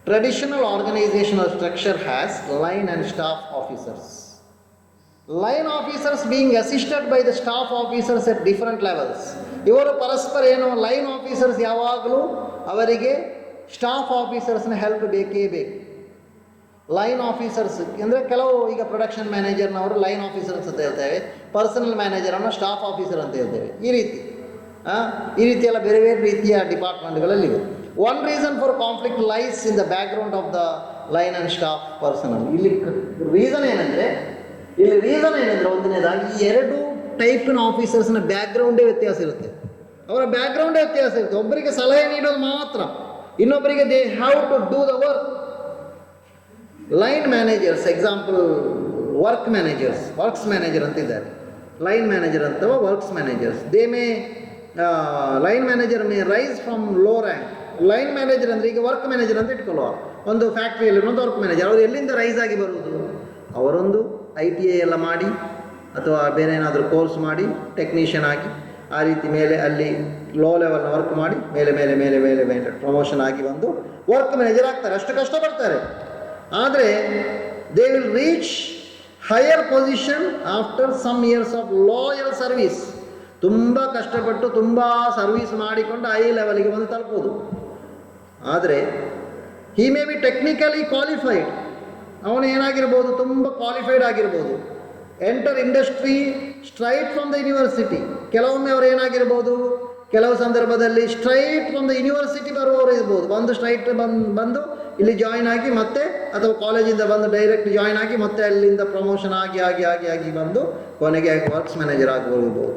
Speaker 1: Traditional organisational structure has line and staff officers. Line officers being assisted by the staff officers at different levels. ಇವರು ಪರಸ್ಪರ ಲೈನ್ ಆಫೀಸರ್ಸ್ ಯಾವಾಗಲೂ ಅವರಿಗೆ ಸ್ಟಾಫ್ ಆಫೀಸರ್ಸ್ನ ಹೆಲ್ಪ್ ಬೇಕೇ ಬೇಕು. ಲೈನ್ ಆಫೀಸರ್ಸ್ ಅಂದರೆ ಕೆಲವು, ಈಗ ಪ್ರೊಡಕ್ಷನ್ ಮ್ಯಾನೇಜರ್ನವರು ಲೈನ್ ಆಫೀಸರ್ಸ್ ಅಂತ ಹೇಳ್ತೇವೆ, ಪರ್ಸನಲ್ ಮ್ಯಾನೇಜರನ್ನು ಸ್ಟಾಫ್ ಆಫೀಸರ್ ಅಂತ ಹೇಳ್ತೇವೆ. ಈ ರೀತಿ ಎಲ್ಲ ಬೇರೆ ಬೇರೆ ರೀತಿಯ ಡಿಪಾರ್ಟ್ಮೆಂಟ್ಗಳಲ್ಲಿವೆ. One reason for conflict lies in the background of the line and staff personnel. ಇಲ್ಲಿ ರೀಸನ್ ಏನಂದರೆ ಒಂದನೇದಾಗಿ ಈ ಎರಡು ಟೈಪಿನ ಆಫೀಸರ್ಸ್ನ ಬ್ಯಾಕ್ಗ್ರೌಂಡೇ ವ್ಯತ್ಯಾಸ ಇರುತ್ತೆ. ಒಬ್ಬರಿಗೆ ಸಲಹೆ ನೀಡೋದು ಮಾತ್ರ, ಇನ್ನೊಬ್ಬರಿಗೆ they have to do the work. Line managers, example works manager ಅಂತಿದ್ದಾರೆ, ಲೈನ್ ಮ್ಯಾನೇಜರ್ ಅಥವಾ works managers. Line manager may rise from low rank. Line manager ಅಂದರೆ, ಈಗ ವರ್ಕ್ ಮ್ಯಾನೇಜರ್ ಅಂತ ಇಟ್ಕೊಳ್ಳುವ, ಒಂದು ಫ್ಯಾಕ್ಟ್ರಿಯಲ್ಲಿ ಒಂದು ವರ್ಕ್ ಮ್ಯಾನೇಜರ್, ಅವರು ಎಲ್ಲಿಂದ ರೈಸ್ ಆಗಿ ಬರುವುದು? ಅವರೊಂದು ITI ಎಲ್ಲ ಮಾಡಿ ಅಥವಾ ಬೇರೆ ಏನಾದರೂ ಕೋರ್ಸ್ ಮಾಡಿ ಟೆಕ್ನಿಷಿಯನ್ ಆಗಿ ಆ ರೀತಿ ಮೇಲೆ ಅಲ್ಲಿ ಲೋ ಲೆವೆಲ್ನ ವರ್ಕ್ ಮಾಡಿ ಮೇಲೆ ಮೇಲೆ ಮೇಲೆ ಮೇಲೆ ಮೇಲೆ ಪ್ರಮೋಷನ್ ಆಗಿ ಬಂದು ವರ್ಕ್ ಮ್ಯಾನೇಜರ್ ಆಗ್ತಾರೆ. ಅಷ್ಟು ಕಷ್ಟಪಡ್ತಾರೆ. ಆದರೆ they will reach higher position after some years of loyal service. ತುಂಬ ಕಷ್ಟಪಟ್ಟು ತುಂಬ ಸರ್ವಿಸ್ ಮಾಡಿಕೊಂಡು ಹೈ ಲೆವೆಲ್ಗೆ ಬಂದು ತಲುಪೋದು. ಆದರೆ ಹಿ ಮೇ ಬಿ ಟೆಕ್ನಿಕಲಿ ಕ್ವಾಲಿಫೈಡ್, ಅವನು ಏನಾಗಿರ್ಬೋದು, ತುಂಬ ಕ್ವಾಲಿಫೈಡ್ ಆಗಿರ್ಬೋದು. Enter industry straight from the university. ಕೆಲವೊಮ್ಮೆ ಅವರು ಏನಾಗಿರ್ಬೋದು, ಕೆಲವು ಸಂದರ್ಭದಲ್ಲಿ ಸ್ಟ್ರೈಟ್ ಫ್ರಮ್ ದ ಯೂನಿವರ್ಸಿಟಿ ಬರುವವರು ಇರ್ಬೋದು. ಬಂದು ಇಲ್ಲಿ ಜಾಯಿನ್ ಆಗಿ ಮತ್ತೆ, ಅಥವಾ ಕಾಲೇಜಿಂದ ಬಂದು ಡೈರೆಕ್ಟ್ ಜಾಯಿನ್ ಆಗಿ ಮತ್ತೆ ಅಲ್ಲಿಂದ ಪ್ರಮೋಷನ್ ಆಗಿ ಬಂದು ಕೊನೆಗೆ ವರ್ಕ್ಸ್ ಮ್ಯಾನೇಜರ್ ಆಗಿರ್ಬೋದು.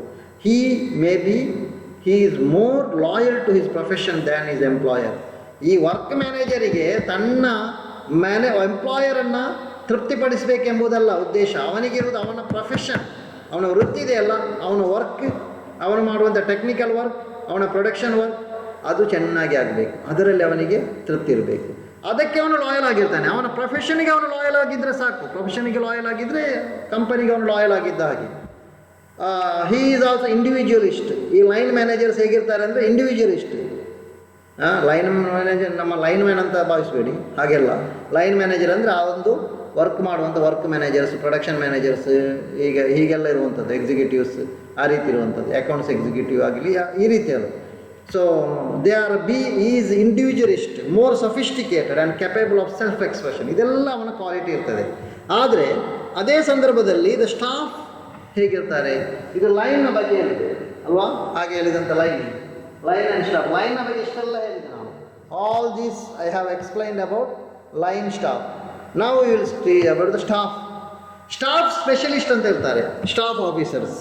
Speaker 1: he is more loyal to his profession than his employer. ಈ ವರ್ಕ್ ಮ್ಯಾನೇಜರಿಗೆ ತನ್ನ ಎಂಪ್ಲಾಯರನ್ನು ತೃಪ್ತಿಪಡಿಸಬೇಕೆಂಬುದಲ್ಲ ಉದ್ದೇಶ. ಅವನಿಗಿರುವುದು ಅವನ ಪ್ರೊಫೆಷನ್, ಅವನ ವೃತ್ತಿ ಇದೆಯಲ್ಲ, ಅವನ ವರ್ಕ್, ಅವನು ಮಾಡುವಂಥ ಟೆಕ್ನಿಕಲ್ ವರ್ಕ್, ಅವನ ಪ್ರೊಡಕ್ಷನ್ ವರ್ಕ್, ಅದು ಚೆನ್ನಾಗಿ ಆಗಬೇಕು, ಅದರಲ್ಲಿ ಅವನಿಗೆ ತೃಪ್ತಿ ಇರಬೇಕು. ಅದಕ್ಕೆ ಅವನು ಲಾಯಲ್ ಆಗಿರ್ತಾನೆ. ಅವನ ಪ್ರೊಫೆಷನ್ಗೆ ಅವನು ಲಾಯಲ್ ಆಗಿದ್ದರೆ ಸಾಕು. ಪ್ರೊಫೆಷನ್ಗೆ ಲಾಯಲ್ ಆಗಿದ್ದರೆ ಕಂಪನಿಗೆ ಅವನು ಲಾಯಲ್ ಆಗಿದ್ದ ಹಾಗೆ. He is also individualist. ಈ ಲೈನ್ ಮ್ಯಾನೇಜರ್ಸ್ ಹೇಗಿರ್ತಾರೆ ಅಂದರೆ ಇಂಡಿವಿಜುವಲಿಸ್ಟ್. ಲೈನ್ ಮ್ಯಾನೇಜರ್ ನಮ್ಮ ಲೈನ್ ಮ್ಯಾನ್ ಅಂತ ಭಾವಿಸಬೇಡಿ, ಹಾಗೆಲ್ಲ. ಲೈನ್ ಮ್ಯಾನೇಜರ್ ಅಂದರೆ ಆ ಒಂದು ವರ್ಕ್ ಮಾಡುವಂಥ ವರ್ಕ್ ಮ್ಯಾನೇಜರ್ಸ್, ಪ್ರೊಡಕ್ಷನ್ ಮ್ಯಾನೇಜರ್ಸ್, ಹೀಗೆಲ್ಲ ಇರುವಂಥದ್ದು, ಎಕ್ಸಿಕ್ಯೂಟಿವ್ಸ್ ಆ ರೀತಿ ಇರುವಂಥದ್ದು, ಅಕೌಂಟ್ಸ್ ಎಕ್ಸಿಕ್ಯೂಟಿವ್ ಆಗಲಿ ಈ ರೀತಿಯಲ್ಲ. So they are is individualist, more sophisticated and capable of self expression, ಇದೆಲ್ಲ ಅವನ ಕ್ವಾಲಿಟಿ ಇರ್ತದೆ. ಆದರೆ ಅದೇ ಸಂದರ್ಭದಲ್ಲಿ ದ ಸ್ಟಾಫ್ ಹೇಗಿರ್ತಾರೆ, ಇದು ಲೈನ್ನ ಬಗ್ಗೆ ಹೇಳಿದೆ ಅಲ್ವಾ, ಹಾಗೆ ಹೇಳಿದಂಥ ಲೈನ್ ಆ್ಯಂಡ್ ಸ್ಟಾಫ್. ಲೈನ್ನ ಬಗ್ಗೆ ಇಷ್ಟೆಲ್ಲ ಹೇಳಿದೆ ನಾವು. All these I have explained about line staff. ನಾವು will stay about the staff. Staff specialist ಅಂತ ಹೇಳ್ತಾರೆ. Staff officers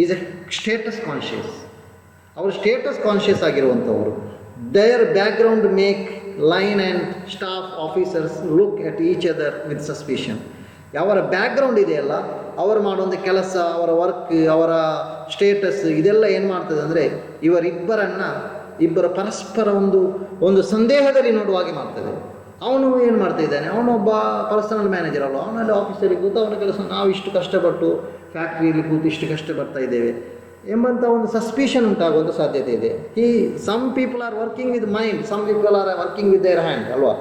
Speaker 1: is a status conscious. ಅವರು ಸ್ಟೇಟಸ್ ಕಾನ್ಷಿಯಸ್ ಆಗಿರುವಂಥವರು. Their background make line and staff officers look at each other with suspicion. ಅವರ ಬ್ಯಾಕ್ಗ್ರೌಂಡ್ ಇದೆಯಲ್ಲ, ಅವರು ಮಾಡುವಂಥ ಕೆಲಸ, ಅವರ ವರ್ಕ್, ಅವರ ಸ್ಟೇಟಸ್, ಇದೆಲ್ಲ ಏನು ಮಾಡ್ತದೆ ಅಂದರೆ ಇಬ್ಬರ ಪರಸ್ಪರ ಒಂದು ಸಂದೇಹದಲ್ಲಿ ನೋಡುವ ಹಾಗೆ ಮಾಡ್ತದೆ. ಅವನು ಏನು ಮಾಡ್ತಾ ಇದ್ದಾನೆ, ಅವನೊಬ್ಬ ಪರ್ಸನಲ್ ಮ್ಯಾನೇಜರ್ ಅಲ್ವ, ಅವನಲ್ಲಿ ಆಫೀಸರಿಗೆ ಕೂತು ಅವನ ಕೆಲಸ, ನಾವು ಇಷ್ಟು ಕಷ್ಟಪಟ್ಟು ಫ್ಯಾಕ್ಟ್ರಿಯಲ್ಲಿ ಕೂತು ಇಷ್ಟು ಕಷ್ಟಪಡ್ತಾ ಇದ್ದೇವೆ ಎಂಬಂಥ ಒಂದು ಸಸ್ಪಿಷನ್ ಉಂಟಾಗುವಂಥ ಸಾಧ್ಯತೆ ಇದೆ. Some people are working with mind, some people are working with their hand ಅಲ್ವಾ.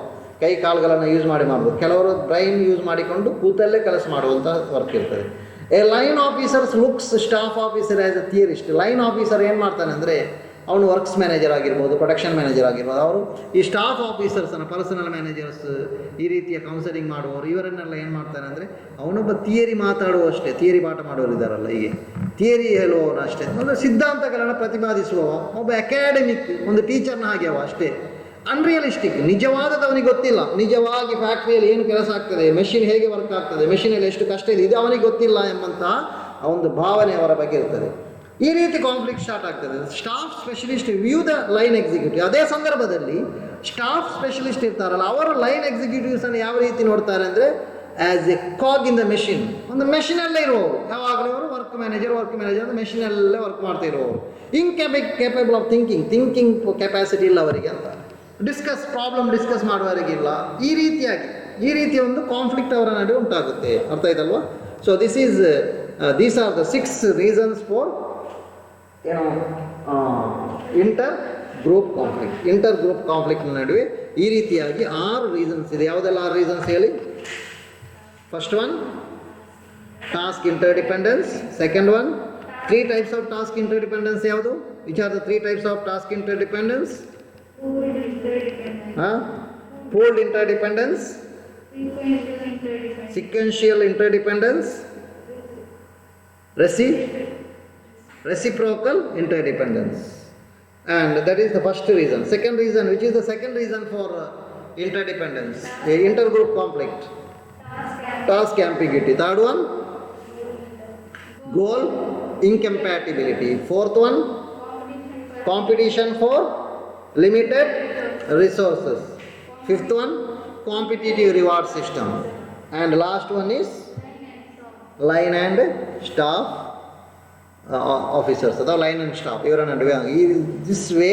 Speaker 1: ಕೈ ಕಾಲುಗಳನ್ನು ಯೂಸ್ ಮಾಡ್ಬೋದು. ಕೆಲವರು ಬ್ರೈನ್ ಯೂಸ್ ಮಾಡಿಕೊಂಡು ಕೂತಲ್ಲೇ ಕೆಲಸ ಮಾಡುವಂಥ ವರ್ಕ್ ಇರ್ತದೆ. A line officers looks staff officer as a theorist. Line officer ಏನು ಮಾಡ್ತಾನೆ ಅಂದರೆ, ಅವನು ವರ್ಕ್ಸ್ ಮ್ಯಾನೇಜರ್ ಆಗಿರ್ಬೋದು, ಪ್ರೊಡಕ್ಷನ್ ಮ್ಯಾನೇಜರ್ ಆಗಿರ್ಬೋದು. ಅವರು ಈ ಸ್ಟಾಫ್ ಆಫೀಸರ್ಸನ್ನು, ಪರ್ಸನಲ್ ಮ್ಯಾನೇಜರ್ಸ್, ಈ ರೀತಿಯ ಕೌನ್ಸಲಿಂಗ್ ಮಾಡುವವರು, ಇವರನ್ನೆಲ್ಲ ಏನು ಮಾಡ್ತಾನೆ ಅಂದರೆ, ಅವನೊಬ್ಬ ಥಿಯರಿ ಮಾತಾಡುವಷ್ಟೇ, ಥಿಯರಿ ಪಾಠ ಮಾಡುವವರು ಇದ್ದಾರಲ್ಲ, ಹೀಗೆ ಥಿಯರಿ ಹೇಳುವವನು ಅಷ್ಟೇ, ಅಂದರೆ ಸಿದ್ಧಾಂತಗಳನ್ನು ಪ್ರತಿಪಾದಿಸುವವ, ಒಬ್ಬ ಅಕಾಡೆಮಿಕ್ ಒಂದು ಟೀಚರ್ನ ಹಾಗೆ ಅವ ಅಷ್ಟೇ. ಅನ್ರಿಯಲಿಸ್ಟಿಕ್, ನಿಜವಾದದವನಿಗೆ ಗೊತ್ತಿಲ್ಲ. ನಿಜವಾಗಿ ಫ್ಯಾಕ್ಟ್ರಿಯಲ್ಲಿ ಏನು ಕೆಲಸ ಆಗ್ತದೆ, ಮೆಷಿನ್ ಹೇಗೆ ವರ್ಕ್ ಆಗ್ತದೆ, ಮೆಷಿನಲ್ಲಿ ಎಷ್ಟು ಕಷ್ಟ ಇದೆ, ಇದು ಅವನಿಗೆ ಗೊತ್ತಿಲ್ಲ ಎಂಬಂತಹ ಒಂದು ಭಾವನೆ ಅವರ ಬಗ್ಗೆ ಇರ್ತದೆ. ಈ ರೀತಿ ಕಾನ್ಫ್ಲಿಕ್ಟ್ ಸ್ಟಾರ್ಟ್ ಆಗ್ತದೆ. Staff specialist view the line executive. ಅದೇ ಸಂದರ್ಭದಲ್ಲಿ ಸ್ಟಾಫ್ ಸ್ಪೆಷಲಿಸ್ಟ್ ಇರ್ತಾರಲ್ಲ, ಅವರು ಲೈನ್ ಎಕ್ಸಿಕ್ಯೂಟಿವ್ಸನ್ನು ಯಾವ ರೀತಿ ನೋಡ್ತಾರೆ ಅಂದರೆ, as a cog in the machine. ಒಂದು ಮೆಷಿನಲ್ಲೇ ಇರುವವರು, ಯಾವಾಗಲೂ ಅವರು ವರ್ಕ್ ಮ್ಯಾನೇಜರ್ ಅಂತ ಮೆಷಿನಲ್ಲೇ ವರ್ಕ್ ಮಾಡ್ತಾ ಇರುವವರು. ಕೇಪೇಬಲ್ ಆಫ್ ಥಿಂಕಿಂಗ್ ಕೆಪಾಸಿಟಿ ಇಲ್ಲ ಅವರಿಗೆ ಅಂತ. ಪ್ರಾಬ್ಲಮ್ ಡಿಸ್ಕಸ್ ಮಾಡುವವರಿಗಿಲ್ಲ. ಈ ರೀತಿಯ ಒಂದು ಕಾನ್ಫ್ಲಿಕ್ಟ್ ಅವರ ನಡುವೆ ಉಂಟಾಗುತ್ತೆ. ಅರ್ಥ ಆಯ್ತಲ್ವಾ? So these are the 6 reasons for inter group conflict ನಡುವೆ ಈ ರೀತಿಯಾಗಿ 6 ರೀಸನ್ಸ್ ಇದೆ. ಯಾವುದೆಲ್ಲ 6 ರೀಸನ್ಸ್ ಹೇಳಿ? First one, task interdependence. Second one, 3 types of task interdependence. ಯಾವುದು? Which are the 3 types of task interdependence? Pooled interdependence, sequential interdependence, reciprocal interdependence, and that is the first reason. Second reason, which is the second reason for interdependence, the intergroup conflict, task ambiguity. Third one, goal incompatibility. Fourth one, competition for limited resources. Fifth one, competitive reward system. And last one is line and staff officers, ಅಥವಾ ಲೈನ್ ಆ್ಯಂಡ್ ಸ್ಟಾಫ್, ಇವರ ನಡುವೆ this way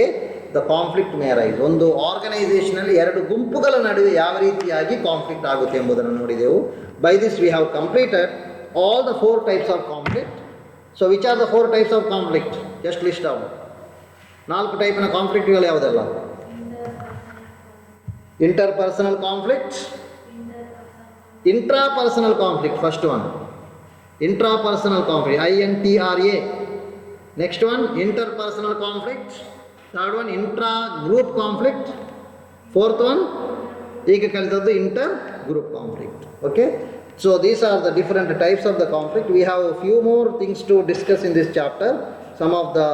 Speaker 1: the conflict May arise. ಒಂದು ಆರ್ಗನೈಸೇಷನಲ್ಲಿ 2 ಗುಂಪುಗಳ ನಡುವೆ ಯಾವ ರೀತಿಯಾಗಿ ಕಾನ್ಫ್ಲಿಕ್ಟ್ ಆಗುತ್ತೆ ಎಂಬುದನ್ನು ನೋಡಿದೆವು. By this we have completed all the 4 types of conflict. So which are the 4 types of conflict? Just list out. 4 ಟೈಪಿನ ಕಾನ್ಫ್ಲಿಕ್ಟ್ಗಳು ಯಾವುದೆಲ್ಲ? Interpersonal conflict, intrapersonal conflict, first one intrapersonal conflict, INTRA. Next one interpersonal conflict. Third one intra group conflict. Fourth one ಈಗ ಕಲಿತದ್ದು inter group conflict. Okay, so these are the different types of the conflict. We have a few more things to discuss in this chapter. Some of the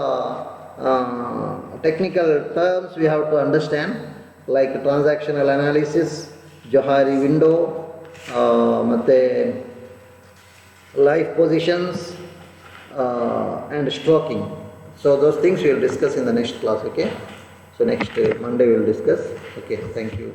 Speaker 1: technical terms we have to understand, like transactional analysis, Johari window, ಮತ್ತೆ life positions, and stroking. So those things we will discuss in the next class. Okay, so next Monday we will discuss. Okay, thank you.